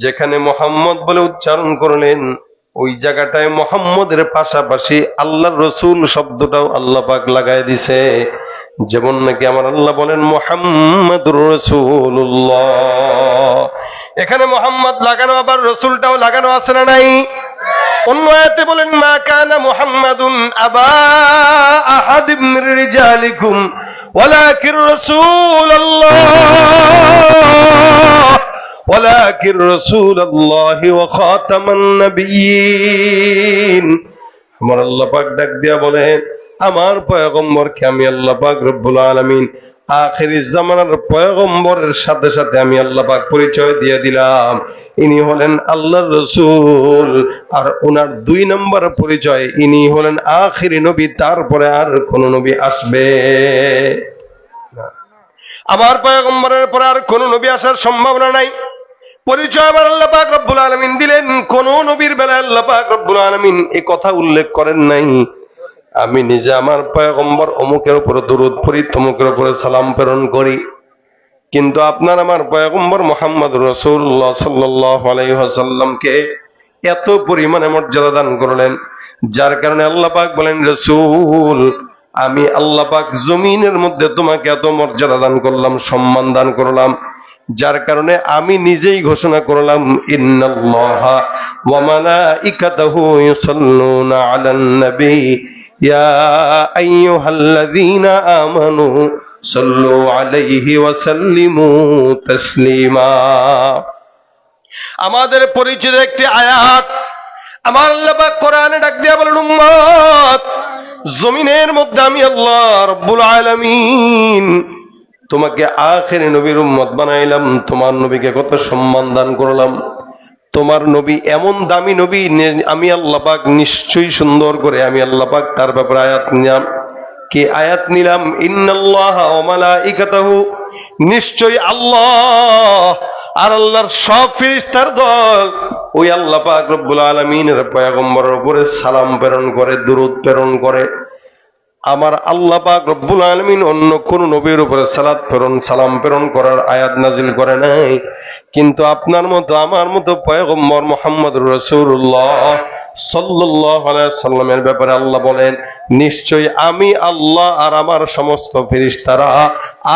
যেখানে মুহাম্মদ বলে উচ্চারণ করলেন ওই জায়গাটায় মুহাম্মদের পাশাপাশি আল্লাহর রাসূল শব্দটাও আল্লাহ পাক লাগায় দিছে। যেমন নাকি আমার আল্লাহ বলেন মুহাম্মাদুর রাসূলুল্লাহ, এখানে মুহাম্মদ লাগানো আবার রাসূলটাও লাগানো আছে না নাই? অন্য আয়াতে বলেন মা কানা মুহাম্মাদুন আবা আহাদিম মির রিজালিকুম ওয়ালাকির রাসূলুল্লাহ ওয়া খাতামান নাবিয়্যিন। আমার আল্লাহ পাক ডাক দিয়া বলেন আমার পয়গম্বরকে আমি আল্লাহ পাক রব্বুল আলামিন আখিরি জামানার পয়গম্বরের সাথে সাথে আমি আল্লাহ পাক পরিচয় দিয়ে দিলাম, ইনি হলেন আল্লাহর রাসূল। আর ওনার 2 নম্বর পরিচয়, ইনি হলেন আখিরি নবী, তারপরে আর কোন নবী আসবে না। আমার পয়গম্বরের পরে আর কোন নবী আসার সম্ভাবনা নাই। পরিচয় আমার আল্লাহ পাক রব্বুল আলামিন দিলেন। কোন নবীর বেলায় আল্লাহ পাক রব্বুল আলামিন এই কথা উল্লেখ করেন নাই আমি নিজে আমার পয়গম্বর অমুকের উপরে দরুদ পড়ি, তমুকের উপরে সালাম প্রেরণ করি, কিন্তু আপনার আমার পয়গম্বর মুহাম্মদ রাসূলুল্লাহ সাল্লাল্লাহু আলাইহি ওয়াসাল্লামকে এত পরিমাণে মর্যাদা দান করলেন, যার কারণে আল্লাহ পাক বলেন, রাসূল আমি আল্লাহ পাক জমিনের মধ্যে তোমাকে এত মর্যাদা দান করলাম, সম্মান দান করলাম, যার কারণে আমি নিজেই ঘোষণা করলাম, ইন্নাল্লাহা ওয়া মালাইকাতাহু ইউসাল্লুনা আলান নবী ইয়া আইয়ুহাল্লাযীনা আমানু সাল্লু আলাইহি ওয়া সাল্লিমু তাসলিমা। আমাদের পরিচিত একটি আয়াত, আমার আল্লাহ পাক কোরআনে ডাক দিয়া বলেন, উম্মত জমিনের মধ্যে আমি আল্লাহ রব্বুল আলামিন তোমাকে আখেরি নবীর উম্মত বানাইলাম, তোমার নবীকে কত সম্মান দান করলাম, তোমার নবী এমন দামি নবী, আমি আল্লাহ পাক নিশ্চয়ই সুন্দর করে আমি আল্লাহ পাক তার ব্যাপারে আয়াত নিলাম। কি আয়াত নিলাম? ইন্নাল্লাহা ওয়া মালাইকাতাহু, নিশ্চয়ই আল্লাহ আর আল্লাহর সব ফেরেশতার দল ওই আল্লাহ পাক রব্বুল আলামিনের পয়গম্বরের উপরে সালাম প্রেরণ করে, দুরূদ প্রেরণ করে। আমার আল্লাহ পাক রব্বুল আলামিন অন্য কোন নবীর উপরে সালাম প্রেরণ করার আয়াত নাজিল করে নাই, কিন্তু আপনার মতো আমার মতো পয়গম্বর মুহাম্মদুর রাসূলুল্লাহ সাল্লাল্লাহু আলাইহি সাল্লামের ব্যাপারে আল্লাহ বলেন, নিশ্চয়ই আমি আল্লাহ আর আমার সমস্ত ফেরেশতারা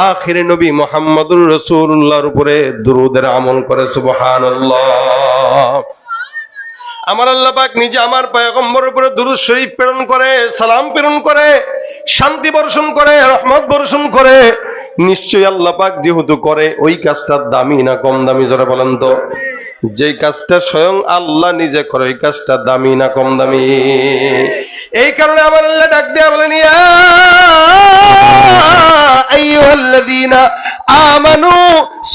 আখিরে নবী মুহাম্মদুর রাসূলুল্লাহর উপরে দুরূদের আমল করে। সুবহানাল্লাহ। আমার আল্লাহ পাক নিজে আমার পয়গম্বরের উপরে দুরূদ শরীফ প্রেরণ করে, সালাম প্রেরণ করে, শান্তি বর্ষণ করে, রহমত বর্ষণ করে। নিশ্চয়ই আল্লাহ পাক যেহেতু করে, ওই কাজটা দামি না কম দামি জোরে বলেন তো? যে কাজটা স্বয়ং আল্লাহ নিজে করে, ওই কাজটা দামি না কম দামি? এই কারণে আমার আল্লাহ ডাক দেয়া বলেন, ইয়া আইয়ুহাল্লাযীনা আমানু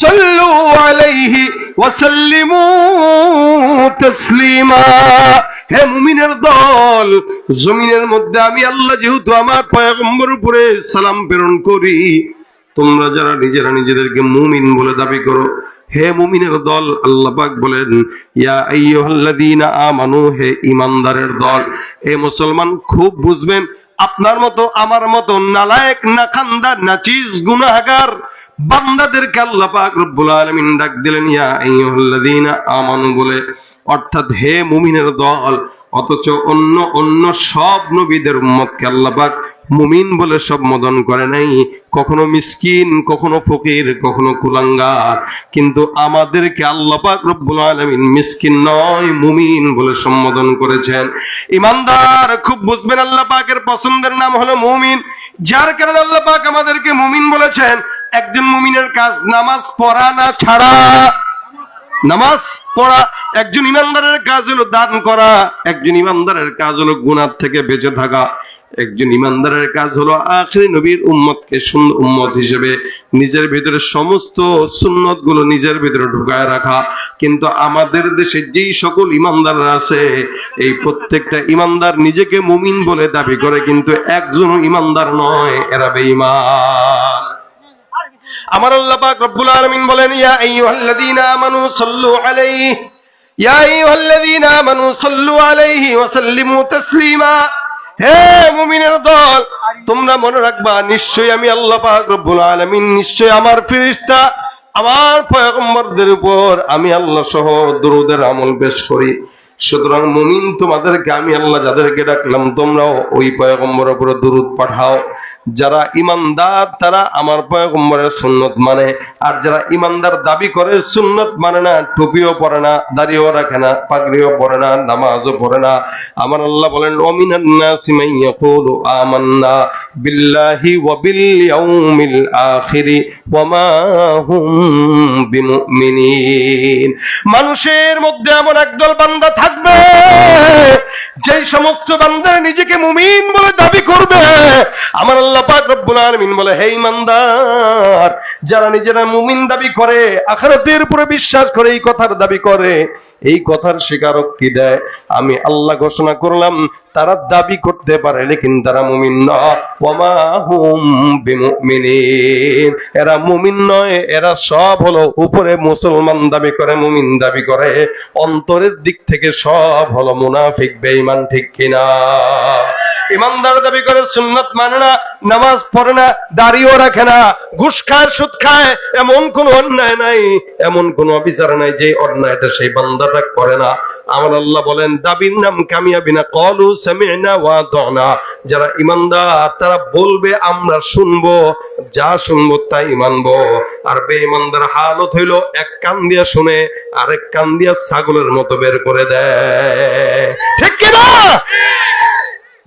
সাল্লু আলাইহি ওয়া সাল্লিমু তাসলিমা। হে মুমিনের দল, জমিনের মধ্যে আমি আল্লাহ যেহেতু আমার পয়গম্বরের উপরে সালাম প্রেরণ করি, তোমরা যারা নিজেরা নিজেদেরকে মুমিন বলে দাবি করো, হে মুমিনের দল, আল্লাহ পাক বলেন, ইয়া আইয়ুহাল্লাযীনা আমানু, হে ঈমানদারের দল। হে মুসলমান, খুব বুঝবেন, আপনার মতো আমার মতো নালায়েক, নাখান্দা, নাচিজ, গুনাহগার বান্দাদেরকে আল্লাহ পাক রব্বুল আলামিন ডাক দিলেন ইয়া আইয়ুহাল্লাযীনা আমানু বলে, অর্থাৎ হে মুমিনের দল। অথচ অন্য সব নবীদের উম্মতকে আল্লাহ পাক মুমিন বলে সম্বোধন করে নাই, কখনো মিসকিন, কখনো ফকির, কখনো কুলাঙ্গার, কিন্তু আমাদেরকে আল্লাহ পাক রব্বুল আলামিন মিসকিন নয় মুমিন বলে সম্বোধন করেছেন। ইমানদার, খুব বুঝবেন, আল্লাহ পাকের পছন্দের নাম হলো মুমিন, যার কারণে আল্লাহ পাক আমাদেরকে মুমিন বলেছেন। একজন মুমিনের কাজ নামাজ পড়া না ছাড়া, নামাজ পড়া। একজন ইমানদারের কাজ হলো দান করা, একজন ইমানদারের কাজ হলো গুনাহ থেকে বেঁচে থাকা, একজন ইমানদারের কাজ হলো আখিরি নবীর উম্মতকে সুন্নাত উম্মত হিসেবে নিজের ভিতরে সমস্ত সুন্নত গুলো নিজের ভিতরে ঢুকায় রাখা। কিন্তু আমাদের দেশে যেই সকল ইমানদাররা আছে, এই প্রত্যেকটা ইমানদার নিজেকে মুমিন বলে দাবি করে, কিন্তু একজনও ইমানদার নয়, এরা বেঈমান। আমার আল্লাহ পাক রব্বুল আলামিন বলেন, ইয়া আইয়ুহাল্লাযীনা আমানু সাল্লু আলাইহি, ইয়া আইয়ুহাল্লাযীনা আমানু সাল্লু আলাইহি ওয়া সাল্লিমু তাসলিমা। হে মুমিনের দল, তোমরা মনে রাখবা, নিশ্চয়ই আমি আল্লাহ পাক রব্বুল আলামিন, নিশ্চয়ই আমার ফেরেশতা আমার পয়গম্বরদের উপর আমি আল্লাহ সহ দরুদের আমল পেশ করি। সুতরাং মুমিন তোমাদেরকে আমি আল্লাহ যাদেরকে ডাকলাম, তোমরাও ওই পয়গম্বরের উপরে দরুদ পাঠাও। যারা ইমানদার তারা আমার পয়গম্বরের সুন্নত মানে, আর যারা ইমানদার দাবি করে সুন্নত মানে না, টুপিও পরে না, দাড়িও রাখে না, পাগড়িও পরে না, নামাজও পড়ে না, আমার আল্লাহ বলেন, ওয়ামিনান নাসি মান ইয়াকুলু আমান্না বিল্লাহি ওয়া বিল ইয়াউমিল আখির ওয়া মা হুম বিমুমিনিন। মানুষের মধ্যে এমন একদল বান্দা থাকবে, যেই সমস্ত বান্দা নিজেকে মুমিন বলে দাবি করবে, আমার আল্লাহ পাক রব্বুল আলামিন বলে, হে ঈমানদার, যারা নিজেরা মুমিন দাবি করে, আখিরাতের উপরে বিশ্বাস করে, এই কথার দাবি করে, এই কথার স্বীকারোক্তি দেয়, আমি আল্লাহ ঘোষণা করলাম তারা দাবি করতে পারে, কিন্তু তারা মুমিন নয়। ওয়া মা হুম বিমুমিনিন, এরা মুমিন নয়, এরা সব হলো উপরে মুসলমান দাবি করে, মুমিন দাবি করে, অন্তরের দিক থেকে সব হলো মুনাফিক, বেঈমান। ঠিক কিনা? ইমানদার দাবি করে সুন্নাত মানে না, নামাজ পড়ে না, দাড়িও রাখে না, ঘুষ খায়, সুদ খায়, এমন কোন অন্যায় নাই, এমন কোন অবিচার নাই যে অন্যায়টা সেই বান্দাটা করে না। আমার আল্লাহ বলেন দাবির নাম কামিয়াবি না, ক্বালু সামি'না ওয়া আতা'না। যারা ইমানদার তারা বলবে আমরা শুনবো, যা শুনবো তাই মানবো। আর বেঈমানদার হালত হইল এক কান দিয়া শুনে আরেক কান দিয়া ছাগলের মতো বের করে দেয়। ঠিক কিনা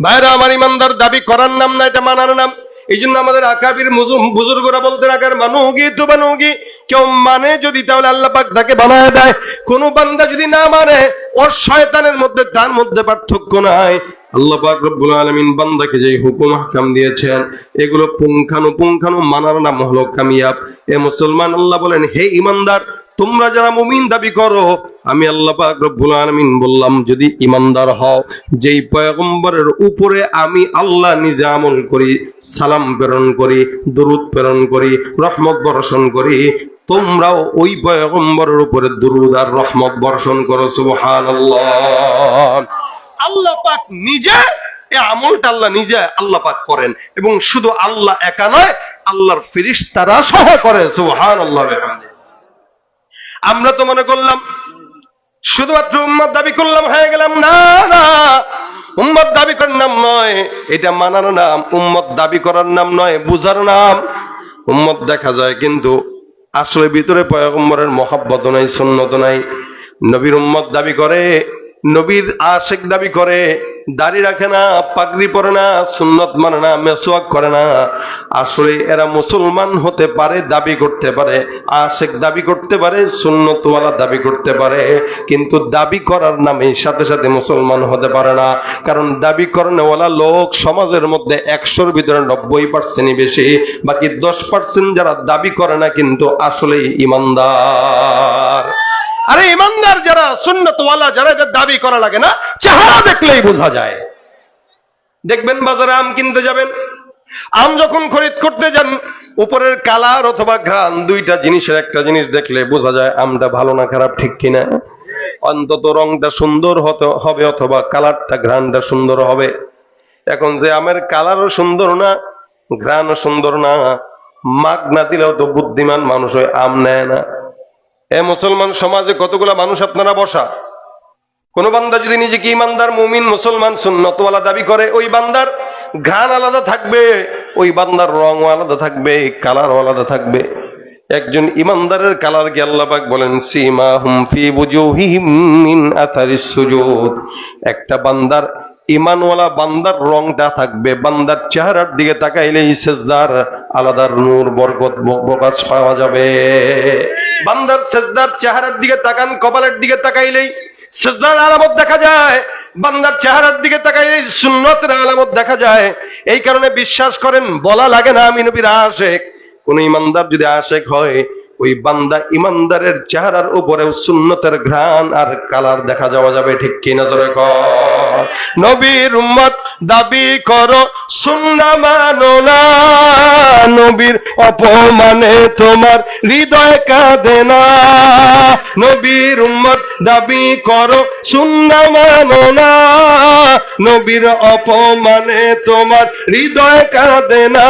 ভাইরা আমার? ইমানদার দাবি করার নাম না, এটা মানার নাম। এই জন্য আমাদের আকাবির বুজুর্গরা বলতেন আকার মানুগি তো বানুগি, কেউ মানে যদি তাহলে আল্লাহ পাক তাকে বানায় দেয়। কোন বান্দা যদি না মানে ওর শয়তানের মধ্যে তার মধ্যে পার্থক্য নাই। আল্লাহ পাক রব্বুল আলামিন বান্দাকে যে হুকুম আহকাম দিয়েছেন এগুলো পুঙ্খানুপুঙ্খানু মানার নাম হলো কামিয়াব। এ মুসলমান, আল্লাহ বলেন হে ঈমানদার, তোমরা যারা মুমিন দাবি করো, আমি আল্লাহ পাক রব্বুল আলামিন বললাম যদি ঈমানদার হও, যেই পয়গম্বরের উপরে আমি আল্লাহ নিজে আমল করি, সালাম প্রেরণ করি, দরুদ প্রেরণ করি, রহমত বর্ষণ করি, তোমরাও ওই পয়গম্বরের উপরে দরুদ আর রহমত বর্ষণ করো। সুবহানাল্লাহ। আল্লাহ পাক নিজে এই আমলটা আল্লাহ নিজে আল্লাহ পাক করেন, এবং শুধু আল্লাহ একা নয়, আল্লাহর ফেরেশতারা সহ করে। সুবহানাল্লাহ। আমরা তো মনে করলাম শুধুমাত্র উম্মত দাবি করলাম হয়ে গেলাম। না না, উম্মত দাবি করার নাম নয়, এটা মানার নাম। উম্মত দাবি করার নাম নয়, বুঝার নাম। উম্মত দেখা যায় কিন্তু আসলে ভিতরে পয়গম্বরের মহব্বত নাই, সুন্নত নাই। নবীর উম্মত দাবি করে, নবীর আশিক দাবি করে, দাড়ি রাখে না, পাগড়ি পরে না, সুন্নত মানে না, মেসওয়াক করে না। আসলে এরা মুসলমান হতে পারে, দাবি করতে পারে, আশিক দাবি করতে পারে, সুন্নতওয়ালা দাবি করতে পারে, কিন্তু দাবি করার নামে সাথে সাথে মুসলমান হতে পারে না। কারণ দাবি করেনওয়ালা লোক সমাজের মধ্যে 100-র ভিতরে 90% বেশি, বাকি 10% যারা দাবি করে না কিন্তু আসলেই ঈমানদার। আরে ঈমানদার যারা, সুন্নতওয়ালা যারা, এদের দাবি করা লাগে না, চেহারা দেখলেই বোঝা যায়। দেখবেন বাজারে আম কিনতে যাবেন, আম যখন খরিদ করতে যান, উপরের কালার অথবা ঘ্রাণ, দুইটা জিনিসের একটা জিনিস দেখলে বোঝা যায় আমটা ভালো না খারাপ, ঠিক কিনা? অন্তত রংটা সুন্দর হতে হবে অথবা কালারটা, ঘ্রাণটা সুন্দর হবে। এখন যে আমের কালারও সুন্দর না, ঘ্রাণও সুন্দর না, মাগ না দিলেও তো বুদ্ধিমান মানুষ ওই আম নেয় না। এ মুসলমান সমাজে কতগুলা মানুষ আপনারা বসা। কোন বান্দা যদি নিজেকে ঈমানদার, মুমিন, মুসলমান, সুন্নতওয়ালা দাবি করে, ওই বান্দার ঘ্রাণ আলাদা থাকবে, ওই বান্দার রং আলাদা থাকবে, কালার আলাদা থাকবে। একজন ঈমানদারের কালার কি আল্লাহ পাক বলেন সীমাহুম ফি বুজুহিহিম মিন আথারিস সুজুদ। একটা বান্দার, ঈমানওয়ালা বান্দার রংটা থাকবে, বান্দার চেহারার দিকে তাকাইলেই সেজদার আলাদা নূর, বরকত, প্রকাশ পাওয়া যাবে। বান্দার সেজদার চেহারার দিকে তাকান, কপালের দিকে তাকাইলেই সেজদার আলামত দেখা যায়, বান্দার চেহারার দিকে তাকাইলেই সুন্নতের আলামত দেখা যায়। এই কারণে বিশ্বাস করেন, বলা লাগে না আমি নবীর আশিক। কোন ঈমানদার যদি আশিক হয়, ওই বান্দা ঈমানদারের চেহারার উপরেও সুন্নতের ঘ্রাণ আর কালার দেখা যাওয়া যাবে, ঠিক কিনা জোরে কর। নবীর উম্মত দাবি করো, সুন্নাহ মানো না, নবীর অপমানে তোমার হৃদয় কাঁদে না। নবীর উম্মত দাবি করো, সুন্নাহ মানো না, নবীর অপমানে তোমার হৃদয় কাঁদে না।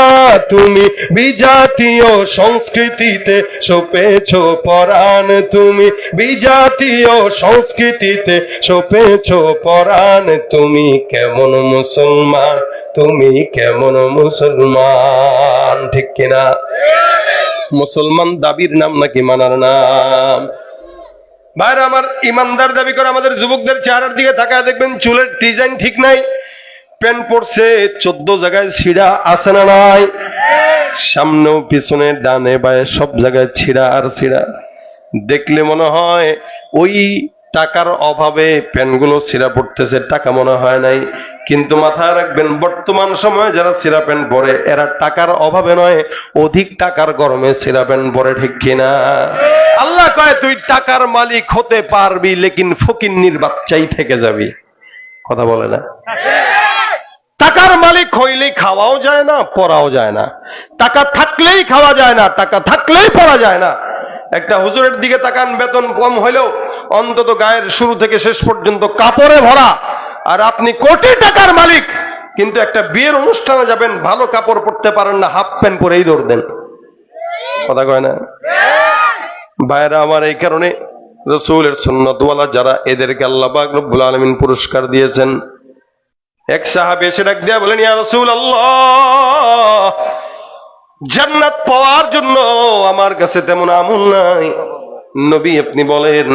তুমি বিজাতীয় সংস্কৃতিতে সপেছ পরাণ, তুমি বিজাতীয় সংস্কৃতিতে সপেছ পরাণ। তুমি কেমন মুসলমান, তুমি কেমন মুসলমান, ঠিক কিনা? মুসলমান দাবির নাম নাকি মানার নাম? ভাইরা আমার, ঈমানদার দাবি করে আমাদের যুবকদের চেহারার দিকে তাকায় দেখবেন চুলের ডিজাইন ঠিক নাই, প্যান্ট পরছে 14 জায়গায় ছিঁড়া, আছে না নাই? সামনেও পিছনে ডানে বায়ে সব জায়গায় ছিঁড়া আর ছিঁড়া। দেখলে মনে হয় ওই টাকার অভাবে প্যান্টগুলো ছিঁড়া পড়তেছে, টাকা মনে হয় নাই। কিন্তু মাথায় রাখবেন, বর্তমান সময়ে যারা ছিঁড়া প্যান্ট পরে এরা টাকার অভাবে নয়, অধিক টাকার গরমে ছিঁড়া প্যান্ট পরে, ঠিক কিনা? আল্লাহ কয় তুই টাকার মালিক হতে পারবি, লেকিন ফকিন্নির বাচ্চাই থেকে যাবি। কথা বলে না? টাকার মালিক হইলেই খাওয়াও যায় না, পড়াও যায় না। টাকা থাকলেই খাওয়া যায় না, টাকা থাকলেই পড়া যায় না। একটা হুজুরের দিকে তাকান, বেতন কম হইলেও অন্তত গায়ের শুরু থেকে শেষ পর্যন্ত কাপড়ে ভরা। আর আপনি কোটি টাকার মালিক, কিন্তু একটা বিয়ের অনুষ্ঠানে যাবেন, ভালো কাপড় পরতে পারেন না, হাফ প্যান্ট পরেই দৌড় দেন। কথা কয় না ভাইরা আমার? এই কারণে রাসূলের সুন্নাতওয়ালা যারা, এদেরকে আল্লাহ পাক রব্বুল আলামিন পুরস্কার দিয়েছেন। এক সাহাবী এসে ডাক দিয়া বলেন, ইয়া রাসূলুল্লাহ, জান্নাত পাওয়ার জন্য আমার কাছে তেমন আমল নাই, নবী আপনি বলেন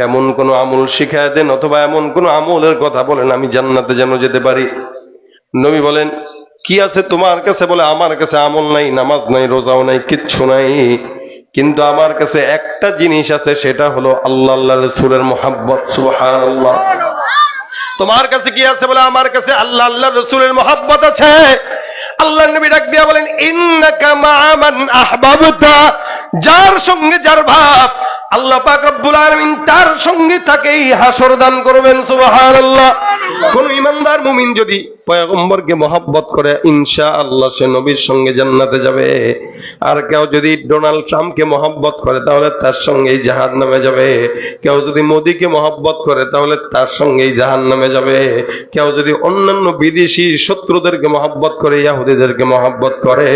এমন কোন আমল শিখায় দেন, অথবা এমন কোন আমলের কথা বলেন আমি জান্নাতে যেন যেতে পারি। নবী বলেন, কি আছে তোমার কাছে? বলে, আমার কাছে আমল নাই, নামাজ নাই, রোজাও নাই, কিচ্ছু নাই, কিন্তু আমার কাছে একটা জিনিস আছে, সেটা হলো আল্লাহ আল্লাহ রাসূলের মুহাব্বত। সুবহানাল্লাহ। তোমার কাছে কি আছে? বলে, আমার কাছে আল্লাহ আল্লাহ রাসূলের মুহাব্বত আছে। আল্লাহর নবী ডাক দিয়া বলেন, ইন্নাকা মা'a মান আহবাবতা, যার সঙ্গে যার ভাব আল্লাহ পাক রব্বুল আলামিন তার সঙ্গে তাকেই হাসর দান করবেন। সুবহানাল্লাহ। কোন ইমানদার মুমিন যদি পয়গম্বরকে মহব্বত করে, ইনশাআল্লাহ সে নবীর সঙ্গে জান্নাতে যাবে। আর কেউ যদি ডোনাল্ড ট্রাম্পকে মহব্বত করে, তাহলে তার সঙ্গেই জাহান্নামে যাবে। কেউ যদি মোদিকে মহব্বত করে, তাহলে তার সঙ্গেই জাহান্নামে যাবে। কেউ যদি অন্যান্য বিদেশি শত্রুদেরকে মহব্বত করে, ইহুদিদেরকে মহব্বত করে,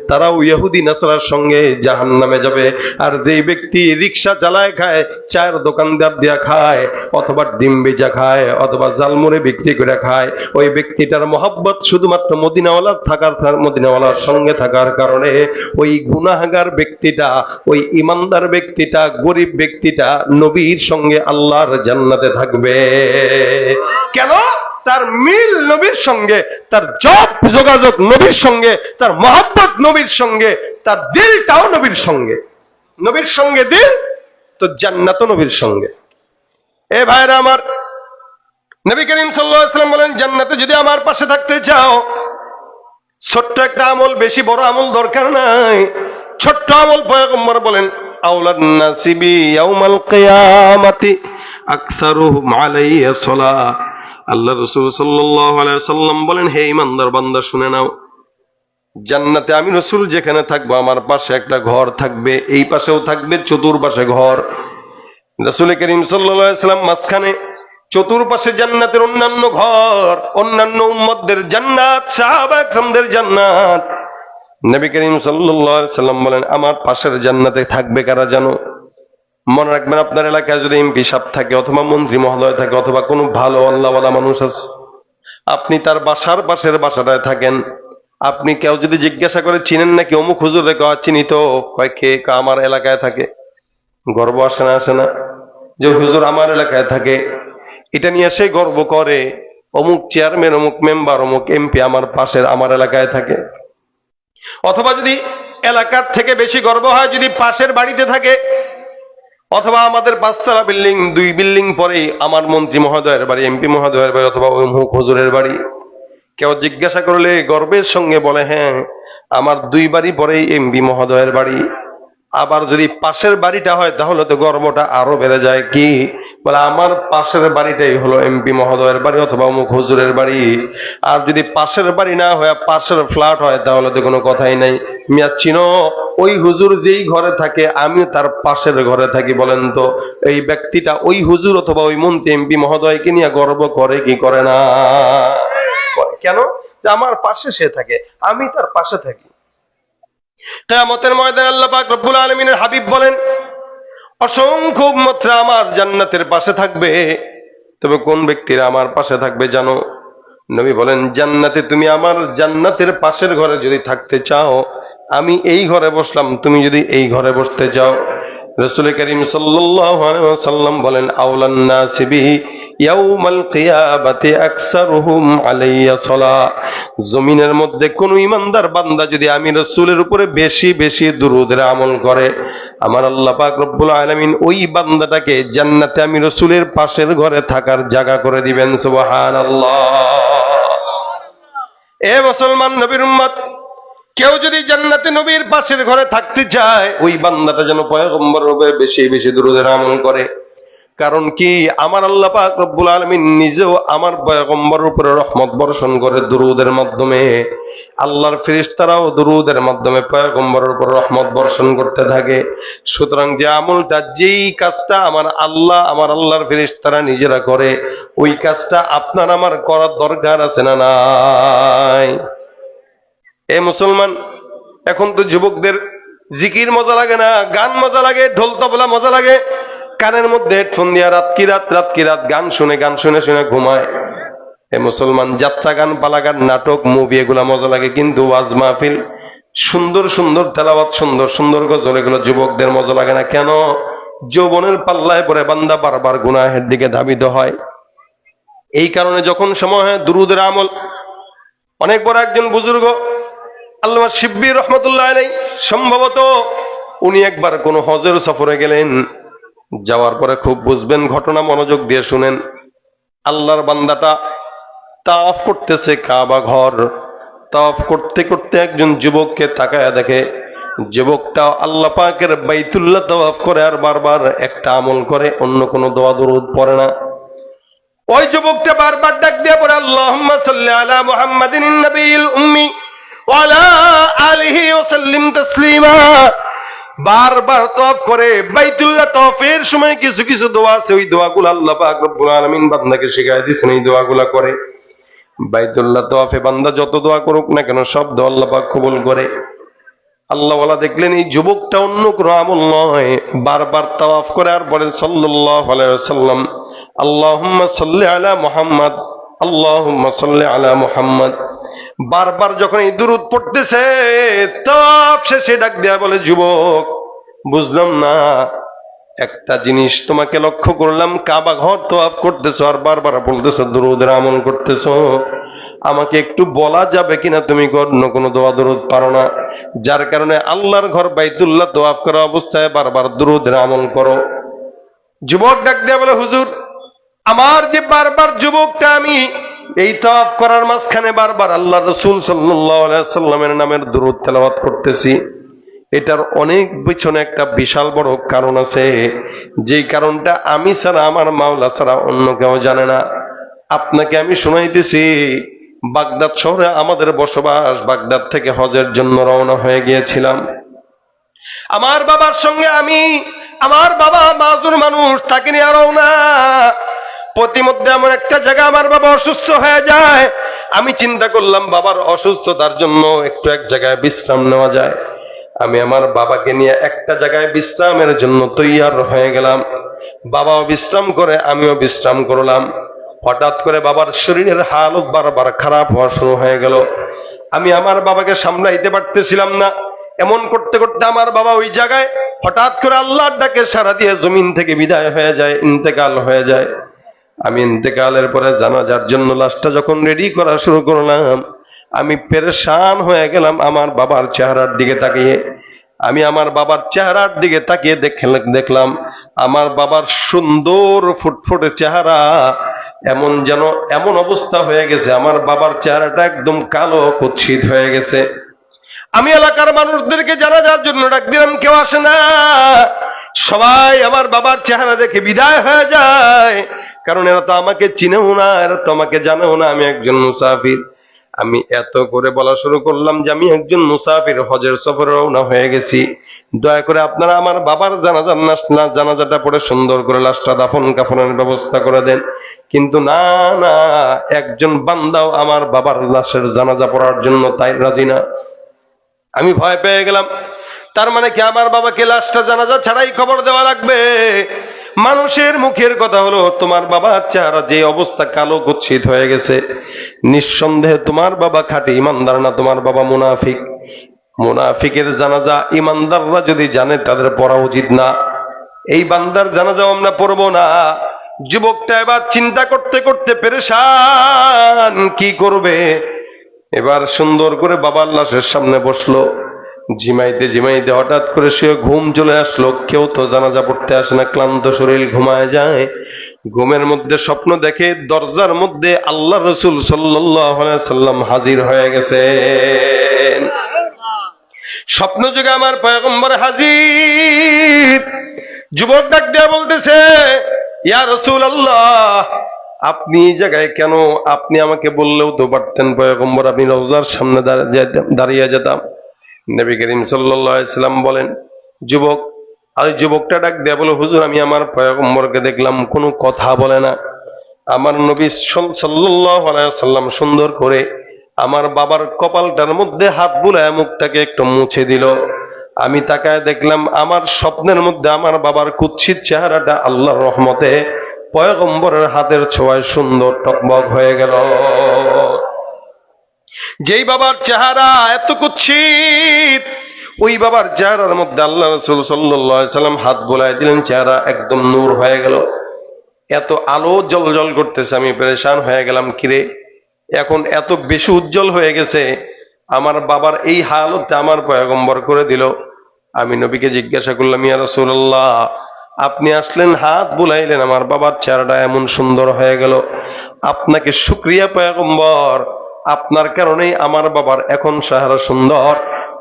তারাও ইহুদি নাসারার সঙ্গে জাহান্নামে যাবে। আর যেই ব্যক্তি রিকশা চালায় খায়, চায়ের দোকানদার দিয়া খায়, অথবা ডিম বেচা খায়, অথবা জালমুড়ি বিক্রি করে খায়, ওই ব্যক্তিটার মহব্বত শুধুমাত্র মদিনাওয়ালার সঙ্গে থাকার কারণে ওই গুনাহগার ব্যক্তিটা, ওই ইমানদার ব্যক্তিটা, গরিব ব্যক্তিটা নবীর সঙ্গে আল্লাহর জান্নাতে থাকবে। কেন? তার মিল নবীর সঙ্গে, তার যোগাযোগ নবীর সঙ্গে, তার মহব্বত নবীর সঙ্গে, তার দিলটাও নবীর সঙ্গে। নবীর সঙ্গে দিল তো জান্নাতও নবীর সঙ্গে। এ ভাইরা আমার, নবী করিম সাল্লাল্লাহু আলাইহি ওয়াসাল্লাম বলেন, জান্নাতে যদি আমার পাশে থাকতে চাও, ছোট্ট একটা আমল, বেশি বড় আমল দরকার নাই, ছোট্ট আমল। পয়গম্বর বলেন, আউলান নাসি বি ইয়াউমাল কিয়ামাতি আকসারুহুম আলাইয়া সালাহ। আল্লাহ রাসূল সাল্লাল্লাহু আলাইহি ওয়াসাল্লাম বলেন, হে ঈমানদার বান্দা শুনে নাও, জান্নাতে আমি রাসূল যেখানে থাকবো, আমার পাশে একটা ঘর থাকবে, এই পাশেও থাকবে, চতুর্পাশে ঘর। রাসূল করিম সাল্লাল্লাহু আলাইহি ওয়াসাল্লাম মাঝখানে, চতুর্পাশে জান্নাতের অন্যান্য ঘর, অন্যান্য উম্মতদের জান্নাত, সাহাবা کرامদের জান্নাত। নবী করিম সাল্লাল্লাহু আলাইহি ওয়াসাল্লাম বলেন, আমার পাশের জান্নাতে থাকবে কারা জানো? মনে রাখবেন, আপনার এলাকায় যদি এমপি সাহেব থাকে, অথবা মন্ত্রী মহোদয় থাকে, অথবা কোনো ভালো আল্লাহওয়ালা মানুষ আছে, আপনি তার বাসার পাশের বাসাটায় থাকেন। আপনি কেউ যদি জিজ্ঞাসা করে, চিনেন নাকি অমুক হুজুরে? চিনি তো। কয় কে? আমার এলাকায় থাকে। গর্ব আসে না? আসে না যে হুজুর আমার এলাকায় থাকে? এটা নিয়ে সে গর্ব করে, অমুক চেয়ারম্যান, অমুক মেম্বার, অমুক এমপি আমার পাশের, আমার এলাকায় থাকে। অথবা যদি এলাকার থেকে বেশি গর্ব হয় যদি পাশের বাড়িতে থাকে, অথবা আমাদের 5 তলা বিল্ডিং, 2 বিল্ডিং পরেই আমার মন্ত্রী মহোদয়ের বাড়ি, এমপি মহোদয়ের বাড়ি, অথবা অমুক হুজুরের বাড়ি। কেউ জিজ্ঞাসা করলে গর্বের সঙ্গে বলে, হ্যাঁ আমার 2 বাড়ি পরেই এমপি মহোদয়ের বাড়ি। আবার যদি পাশের বাড়িটা হয়, তাহলে তো গর্বটা আরো বেড়ে যায়। কি বলে, আমার পাশের বাড়িটাই হলো এমপি মহোদয়ের বাড়ি, অথবা অমুক হুজুরের বাড়ি। আর যদি পাশের বাড়ি না হয়, পাশের ফ্ল্যাট হয়, তাহলে তো কোনো কথাই নাই। মিয়া চিনো, ওই হুজুর যেই ঘরে থাকে, আমিও তার পাশের ঘরে থাকি। বলেন তো, এই ব্যক্তিটা ওই হুজুর অথবা ওই মন্ত্রী এমপি মহোদয়কে নিয়ে গর্ব করে কি করে না? কেন? যে আমার পাশে সে থাকে, আমি তার পাশে থাকি। কিয়ামতের ময়দানে আল্লাহ পাক রব্বুল আলামিনের হাবিব বলেন, অসংখ্য উম্মতরা আমার জান্নাতের পাশে থাকবে। তবে কোন ব্যক্তিরা আমার পাশে থাকবে জানো? নবী বলেন, জান্নাতে তুমি আমার জান্নাতের পাশের ঘরে যদি থাকতে চাও, আমি এই ঘরে বসলাম, তুমি যদি এই ঘরে বসতে চাও। রাসূল করিম সাল্লাল্লাহু আলাইহি ওয়াসাল্লাম বলেন, আউলান নাসি বিহি ইয়াউমাল কিয়ামাতি আকসারুহুম আলাইয়া সালাহ। জমিনের মধ্যে কোন ইমানদার বান্দা যদি আমি রাসূলের উপরে বেশি বেশি দুরূদের আমল করে, আমার আল্লাহ পাক রব্বুল আলামিন ওই বান্দাটাকে জান্নাতে আমি রাসূলের পাশের ঘরে থাকার জায়গা করে দিবেন। সুবহানাল্লাহ। এ মুসলমান নবীর উম্মত, কেউ যদি জান্নাতে নবীর পাশের ঘরে থাকতে চায়, ওই বান্দাটা যেন পয়গম্বরের উপরে বেশি বেশি দুরূদের আমল করে। কারণ কি, আমার আল্লাহ পাক রব্বুল আলামিন নিজেও আমার পয়গম্বরের উপরে রহমত বর্ষণ করে দুরূদের মাধ্যমে। আল্লাহর ফেরেশতারাও দুরূদের মাধ্যমে পয়গম্বরের উপর রহমত বর্ষণ করতে থাকে। সুতরাং যে আমলটা, যেই কাজটা আমার আল্লাহর ফেরেশতারা নিজেরা করে, ওই কাজটা আপনার আমার করার দরকার আছে না নাই? এ মুসলমান, এখন তো যুবকদের জিকির মজা লাগে না, গান মজা লাগে, ঢোল তবলা মজা লাগে, কানের মধ্যে হেডফোন দিয়া রাত কি রাত গান শুনে শুনে ঘুমায়। এ মুসলমান, যাত্রা গান, পালা গান, নাটক, মুভি এগুলা মজা লাগে, কিন্তু ওয়াজ মাহফিল, সুন্দর সুন্দর তেলাওয়াত, সুন্দর সুন্দর গজল, এগুলো যুবকদের মজা লাগে না কেন? যৌবনের পাল্লায় পরে বান্দা বারবার গুনাহের দিকে ধাবিত হয়। এই কারণে যখন সময় হয় দুরূদের আমল। অনেক বড় একজন বুজুর্গ আল্লামা শিবলী রহমতুল্লাহ আলাইহি, সম্ভবত উনি একবার কোন হজের সফরে গেলেন। যাওয়ার পরে খুব বুঝবেন ঘটনা, মনোযোগ দিয়ে শুনেন। আল্লাহর বান্দাটা তাওয়াফ করতেছে কাবা ঘর। তাওয়াফ করতে করতে একজন যুবককে তাকায়া দেখে। যুবকটা আল্লাহ পাকের বাইতুল্লাহ তাওয়াফ করে আর বারবার একটা আমল করে, অন্য কোনো দোয়া দরুদ পড়ে না। ওই যুবকটা বারবার ডাক দিয়ে পড়ে, আল্লাহুম্মা সাল্লি আলা মুহাম্মাদিন নবিয়্যিল উম্মি ওয়া আলা আলিহি ওয়া সাল্লিম তাসলিমা। বারবার তওয়াফ করে। বাইতুল্লাহ তওয়াফের সময় কিছু কিছু দোয়া আছে, ওই দোয়াগুলো আল্লাহ পাক রব্বুল আলামিন বান্দাকে শিখায় দিয়েছেন, এই দোয়াগুলো করে। বাইতুল্লাহ তওয়াফে বান্দা যত দোয়া করুক না কেন, সব দোয়া আল্লাহ পাক কবুল করে। আল্লাহ ওয়ালা দেখলেন এই যুবকটা অন্য কোনো আমল নয়, বারবার তাওয়াফ করে আর বলেন সাল্লাল্লাহু আলাইহি ওয়াসাল্লাম, আল্লাহুম্মা সাল্লি আলা মুহাম্মদ, আল্লাহুম্মা সাল্লি আলা মুহাম্মদ। বারবার যখন এই দুরূদ পড়তেছে, তাওয়াফ শেষে ডাক দেয়া বলে, যুবক, বুঝলাম না একটা জিনিস, তোমাকে লক্ষ্য করলাম কাবা ঘর তাওয়াফ করতেছো আর বারবার বলতেছো দুরূদের আমল করতেছো। আমাকে একটু বলা যাবে কিনা তুমি অন্য কোনো দোয়া দরুদ পারো না, যার কারণে আল্লাহর ঘর বাইতুল্লাহ তাওয়াফ করা অবস্থায় বারবার দুরূদের আমল করো? যুবক ডাক দেয়া বলে, হুজুর, আমার যে বারবার যুবকটা আমি এই তাওয়াফ করার মাঝখানে বারবার আল্লাহ রাসূল সাল্লাল্লাহু আলাইহি ওয়াসাল্লামের নামের দুরূদ তেলাওয়াত করতেছি, এটার অনেক পিছনে একটা বিশাল বড় কারণ আছে, যেই কারণটা আমি ছাড়া, আমার মাওলা ছাড়া অন্য কেউ জানে না। আপনাকে আমি শোনাইতেছি। বাগদাদ শহরে আমাদের বসবাস। বাগদাদ থেকে হজের জন্য রওনা হয়ে গিয়েছিলাম। আমার বাবার সঙ্গে আমি, আমার বাবা মাজুর মানুষ, তাকে নিয়ে রওনা। প্রতিমধ্যে এমন একটা জায়গা আমার বাবা অসুস্থ হয়ে যায়। আমি চিন্তা করলাম বাবার অসুস্থতার জন্য একটু এক জায়গায় বিশ্রাম নেওয়া যায়। আমি আমার বাবাকে নিয়ে একটা জায়গায় বিশ্রামের জন্য তৈয়ার হয়ে গেলাম। বাবাও বিশ্রাম করে, আমিও বিশ্রাম করলাম। হঠাৎ করে বাবার শরীরের হালত বারবার খারাপ হওয়া শুরু হয়ে গেল। আমি আমার বাবাকে সামলাইতে পারতেছিলাম না। এমন করতে করতে আমার বাবা ওই জায়গায় হঠাৎ করে আল্লাহর ডাকে সাড়া দিয়ে জমিন থেকে বিদায় হয়ে যায়, ইন্তেকাল হয়ে যায়। আমি ইন্তেকালের পরে জানাজার জন্য লাশটা যখন রেডি করা শুরু করলাম, আমি পেরেশান হয়ে গেলাম আমার বাবার চেহারার দিকে তাকিয়ে। আমি আমার বাবার চেহারার দিকে তাকিয়ে দেখলাম আমার বাবার সুন্দর ফুটফুটে চেহারা এমন অবস্থা হয়ে গেছে, আমার বাবার চেহারাটা একদম কালো কুৎসিত হয়ে গেছে। আমি এলাকার মানুষদেরকে জানাজার জন্য ডাক দিলাম, কেউ আসে না। সবাই আমার বাবার চেহারা দেখে বিদায় হয়ে যায়, কারণ এরা তো আমাকে চিনেও না, এরা তো আমাকে জানেও না আমি একজন মুসাফির। আমি এত করে বলা শুরু করলাম যে আমি একজন মুসাফির, হজের সফরে রওনা হয়ে গেছি, দয়া করে আপনারা আমার বাবার জানাজাটা পড়ে সুন্দর করে লাশটা দাফন কাফনের ব্যবস্থা করে দেন। কিন্তু না না, একজন বান্দাও আমার বাবার লাশের জানাজা পড়ার জন্য তাই রাজি না। আমি ভয় পেয়ে গেলাম। তার মানে কি আমার বাবাকে লাশটা জানাজা ছাড়াই খবর দেওয়া লাগবে? মানুষের মুখের কথা হলো তোমার বাবার চেহারা যে অবস্থা কালো কুৎসিত হয়ে গেছে, নিঃসন্দেহে তোমার বাবা খাঁটি ইমানদার না, তোমার বাবা মুনাফিক। মুনাফিকের জানাজা ইমানদাররা যদি জানে তাদের পড়া উচিত না। এই বান্দার জানাজাও আমরা পড়বো না। যুবকটা এবার চিন্তা করতে করতে পেরেশান, কি করবে। এবার সুন্দর করে বাবার লাশের সামনে বসলো। ঝিমাইতে ঝিমাইতে হঠাৎ করে সে ঘুম চলে আসলো। কেউ তো জানাজা পড়তে আসে না, ক্লান্ত শরীর ঘুমায় যায়। ঘুমের মধ্যে স্বপ্ন দেখে দরজার মধ্যে আল্লাহ রাসূল সাল্লাল্লাহু আলাইহি সাল্লাম হাজির হয়ে গেছে। স্বপ্ন যুগে আমার পয়গম্বর হাজির। যুবক ডাক দেয়া বলতেছে, ইয়া রাসূলুল্লাহ, আপনি এই জায়গায় কেন? আপনি আমাকে বললেও তো পারতেন পয়গম্বর, আমি রওজার সামনে দাঁড়িয়ে যেতাম। নবী করিম সাল্লাল্লাহু আলাইহি সাল্লাম বলেন, যুবক, আর যুবকটা ডাক দেয়া বলে, হুজুর আমি আমার পয়গম্বরকে দেখলাম কোনো কথা বলে না। আমার নবী সাল্লাল্লাহু আলাইহি সাল্লাম সুন্দর করে আমার বাবার কপালটার মধ্যে হাত বুলায় মুখটাকে একটু মুছে দিল। আমি তাকায় দেখলাম আমার স্বপ্নের মধ্যে আমার বাবার কুৎসিত চেহারাটা আল্লাহর রহমতে পয়গম্বরের হাতের ছোঁয়ায় সুন্দর টকবক হয়ে গেল। যেই বাবার চেহারা এত কুৎসিত, ওই বাবার চেহারার মধ্যে আল্লাহ রাসূল সাল্লাল্লাহু আলাইহি সাল্লাম হাত বুলায় দিলেন, চেহারা একদম নূর হয়ে গেল। এত আলো জ্বলজ্বল করতেছে, আমি পেরেশান হয়ে গেলাম, কিরে এখন এত বেশি উজ্জ্বল হয়ে গেছে, আমার বাবার এই হালতটা আমার পয়গম্বর করে দিল। আমি নবীকে জিজ্ঞাসা করলাম, ইয়া রাসূলুল্লাহ, আপনি আসলেন, হাত বুলাইলেন, আমার বাবার চেহারাটা এমন সুন্দর হয়ে গেল। আপনাকে শুকরিয়া পয়গম্বর, আপনার কারণেই আমার বাবার এখন চেহারা সুন্দর,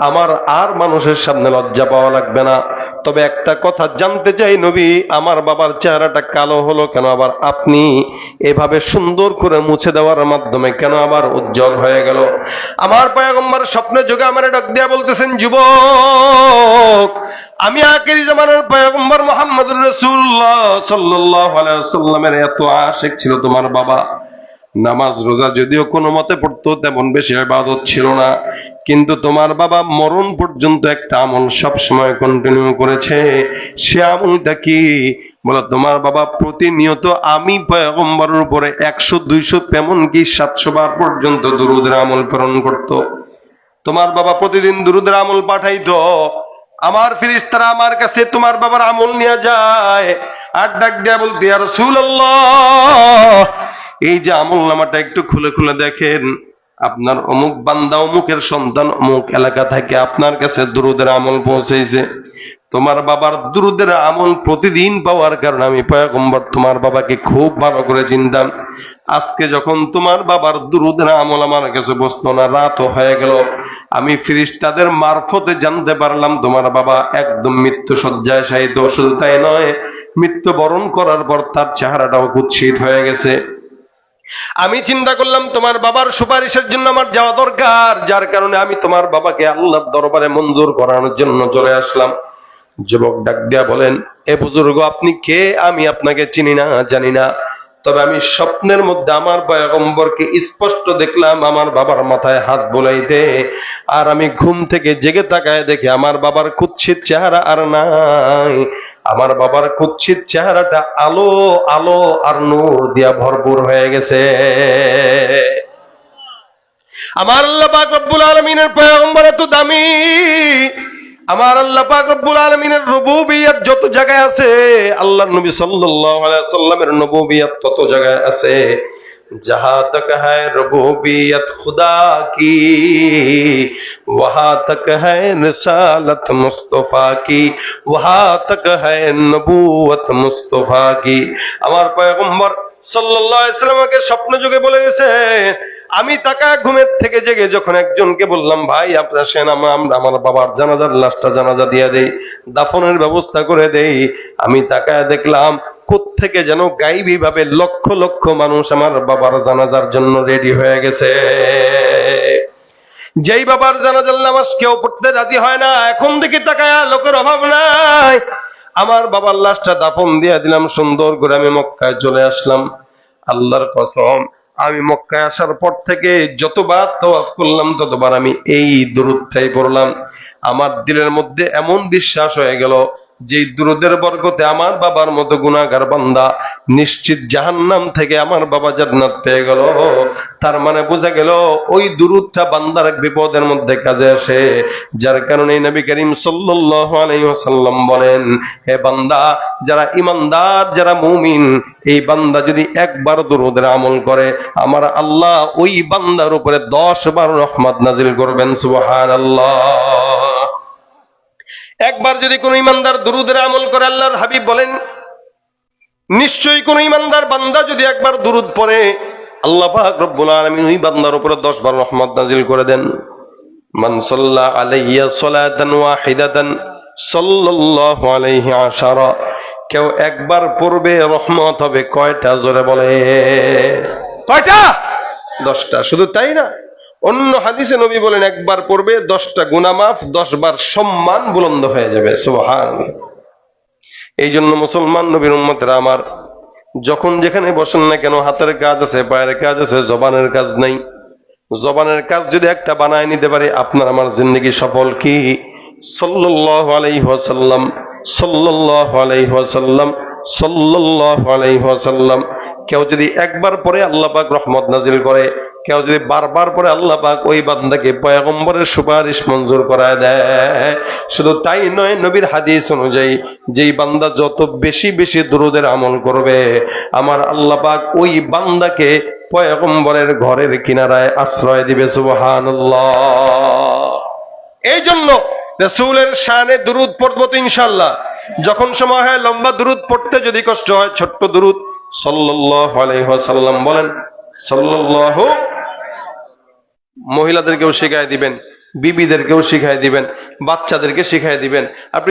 আমার আর মানুষের সামনে লজ্জা পাওয়া লাগবে না। তবে একটা কথা জানতে চাই নবী, আমার বাবার চেহারাটা কালো হলো কেন, আবার আপনি এভাবে সুন্দর করে মুছে দেওয়ার মাধ্যমে কেন আবার উজ্জ্বল হয়ে গেল? আমার পয়গম্বর স্বপ্নে যোগে আমার ডাক দিয়া বলতেছেন, যুবক, আমি আখিরি জামানার পয়গম্বর মুহাম্মদুর রাসূলুল্লাহ সাল্লাল্লাহু আলাইহি ওয়াসাল্লামের এত আশিক ছিল তোমার বাবা। নামাজ রোজা যদিও কোনো মতে পড়তো, তেমন বেশি ইবাদত ছিল না, কিন্তু তোমার বাবা মরণ পর্যন্ত একটা আমল সব সময় কন্টিনিউ করেছে। সে আমলটা কি? বলে তোমার বাবা প্রতিনিয়ত আমি পয়গম্বরের উপরে 100, 200, এমনকি 700 বার পর্যন্ত দুরূদের আমল প্রেরণ করত। তোমার বাবা প্রতিদিন দুরূদের আমল পাঠাইতো। আমার ফেরেশতারা আমার কাছে তোমার বাবার আমল নিয়ে যায়, আর ডাক দেয়া বলতে, ইয়া রাসূলুল্লাহ, এই যে আমল নামাটা একটু খুলে খুলে দেখেন, আপনার অমুক বান্দা অমুকের সন্তান অমুক এলাকা থেকে আপনার কাছে দুরূদের আমল পৌঁছেছে। তোমার বাবার দুরূদের আমল প্রতিদিন পাওয়ার কারণে আমি পয়গম্বর তোমার বাবাকে খুব ভালো করে চিনতাম। আজকে যখন তোমার বাবার দুরূদের আমল আমার কাছে বসতো না, রাতও হয়ে গেল, আমি ফেরেশতাদের মারফতে জানতে পারলাম তোমার বাবা একদম মৃত্যু শয্যায় শায়িত। শুধু তাই নয়, মৃত্যুবরণ করার পর তার চেহারাটাও কুৎসিত হয়ে গেছে। আমি চিন্তা করলাম তোমার বাবার সুপারিশের জন্য আমার যাওয়া দরকার, যার কারণে আমি তোমার বাবাকে আল্লাহর দরবারে মঞ্জুর করানোর জন্য চলে আসলাম। যুবক ডাক দিয়া বলেন, এ বুজুর্গ, আপনি কে? আমি আপনাকে চিনি না, জানি না, তবে আমি স্বপ্নের মধ্যে আমার পয়গম্বরকে স্পষ্ট দেখলাম আমার বাবার মাথায় হাত বুলাইতে, আর আমি ঘুম থেকে জেগে তাকায় দেখি আমার বাবার কুৎসিত চেহারা আর নাই। আমার বাবার কুৎসিত চেহারাটা আলো আলো আর নূর দিয়া ভরপুর হয়ে গেছে। আমার আল্লাহ পাক রব্বুল আলামিনের পয়গম্বর এত দামি, আমার আল্লাহ পাক রব্বুল আলামিনের রুবুবিয়ত যত জায়গায় আছে, আল্লাহর নবী সাল্লাল্লাহু আলাইহি সাল্লামের নবুবিয়ত তত জায়গায় আছে। जहां तक है रबूबियत खुदा की, वहां तक है रिसालत मुस्तफा की, वहां तक है नबूवत मुस्तफा की। আমার পয়গম্বর সাল্লাল্লাহু আলাইহি ওয়াসাল্লামকে স্বপ্ন যুগে বলে গেছে, আমি তাকা ঘুমের থেকে জেগে যখন একজনকে বললাম, ভাই আপনার সেনা আমরা আমার বাবার জানাজার লাশটা জানাজা দিয়ে দেই, দাফনের ব্যবস্থা করে দেই, আমি তাকায় দেখলাম কোত্থেকে যেন গাইবী ভাবে লক্ষ লক্ষ মানুষ আমার বাবার জানাজার জন্য রেডি হয়ে গেছে। যেই বাবার জানাজার নামাজ কেউ পড়তে রাজি হয় না, এখন থেকে তাকায় লোকের অভাব নাই। আমার বাবার লাশটা দাফন দিয়ে দিলাম, সুন্দর করে আমি মক্কায় চলে আসলাম। আল্লাহর কসম, আমি মক্কায় আসার পর থেকে যতবার তাওয়াফ করলাম ততবার আমি এই দুরূদটাই পড়লাম। আমার দিলের মধ্যে এমন বিশ্বাস হয়ে গেল যে দুরূদের বরকতে আমার বাবার মতো গুনাহগার বান্দা নিশ্চিত জাহান্নাম থেকে আমার বাবা জান্নাত পেয়ে গেল। তার মানে বোঝা গেল ওই দুরূদটা বান্দার বিপদের মধ্যে কাজে আসে, যার কারণে নবী করিম সাল্লাল্লাহু আলাইহি ওয়াসাল্লাম বলেন, হে বান্দা, যারা ঈমানদার, যারা মুমিন, এই বান্দা যদি একবার দুরূদের আমল করে, আমার আল্লাহ ওই বান্দার উপরে 10 বার রহমত নাজিল করবেন। সুবহানাল্লাহ। একবার যদি কোন ইমানদার দুরূদের আমল করে, আল্লাহর হাবিব বলেন, নিশ্চয়ই কোন ইমানদার বান্দা যদি একবার দুরূদ পড়ে, আল্লাহ পাক রব্বুল আলামিন ওই বান্দার উপরে 10 বার রহমত নাজিল করে দেন। মান সাল্লা আলাইয়া সালাতান ওয়াহিদাতান সাল্লাল্লাহু আলাইহি আশারা, কেউ একবার পড়বে রহমত হবে কয়টা? জোরে বলে কয়টা? 10টা। শুধু তাই না, অন্য হাদিসে নবী বলেন একবার পড়বে 10টা গুনাহ মাফ, 10 বার সম্মান বুলন্দ হয়ে যাবে। সুবহানাল্লাহ। এই জন্য মুসলমান নবীর উম্মতেরা আমার, যখন যেখানে বসেন না কেন, হাতের কাজ আছে, পায়ের কাজ আছে, জবানের কাজ নাই। জবানের কাজ যদি একটা বানায় নিতে পারে, আপনার আমার জিন্দেগি সফল। কি? সাল্লাল্লাহু আলাইহি ওয়াসাল্লাম, সাল্লাল্লাহু আলাইহি ওয়াসাল্লাম, সাল্লাল্লাহু আলাইহি ওয়াসাল্লাম। কেউ যদি একবার পরে আল্লাহ পাক রহমত নাজিল করে, কেউ যদি বারবার পরে আল্লাহ পাক ওই বান্দাকে পয়গম্বরের সুপারিশ মঞ্জুর করায় দেয়। শুধু তাই নয়, নবীর হাদিস অনুযায়ী যেই বান্দা যত বেশি বেশি দুরূদের আমল করবে, আমার আল্লাহ পাক ওই বান্দাকে পয়গম্বরের ঘরের কিনারায় আশ্রয় দিবে। সুবহানাল্লাহ। এই জন্য রাসূলের শানে দুরূদ পড়ব তো ইনশাআল্লাহ। যখন সময় হয় লম্বা দুরূদ পড়তে যদি কষ্ট হয়, ছোট্ট দুরূদ সাল্লাল্লাহু আলাইহি ওয়াসাল্লাম বলেন। সাল্লাল্লাহু, মহিলাদেরকেও শিখায় দিবেন, বিবিদেরকেও শিখায় দিবেন, বাচ্চাদেরকে শিখায় দিবেন। আপনি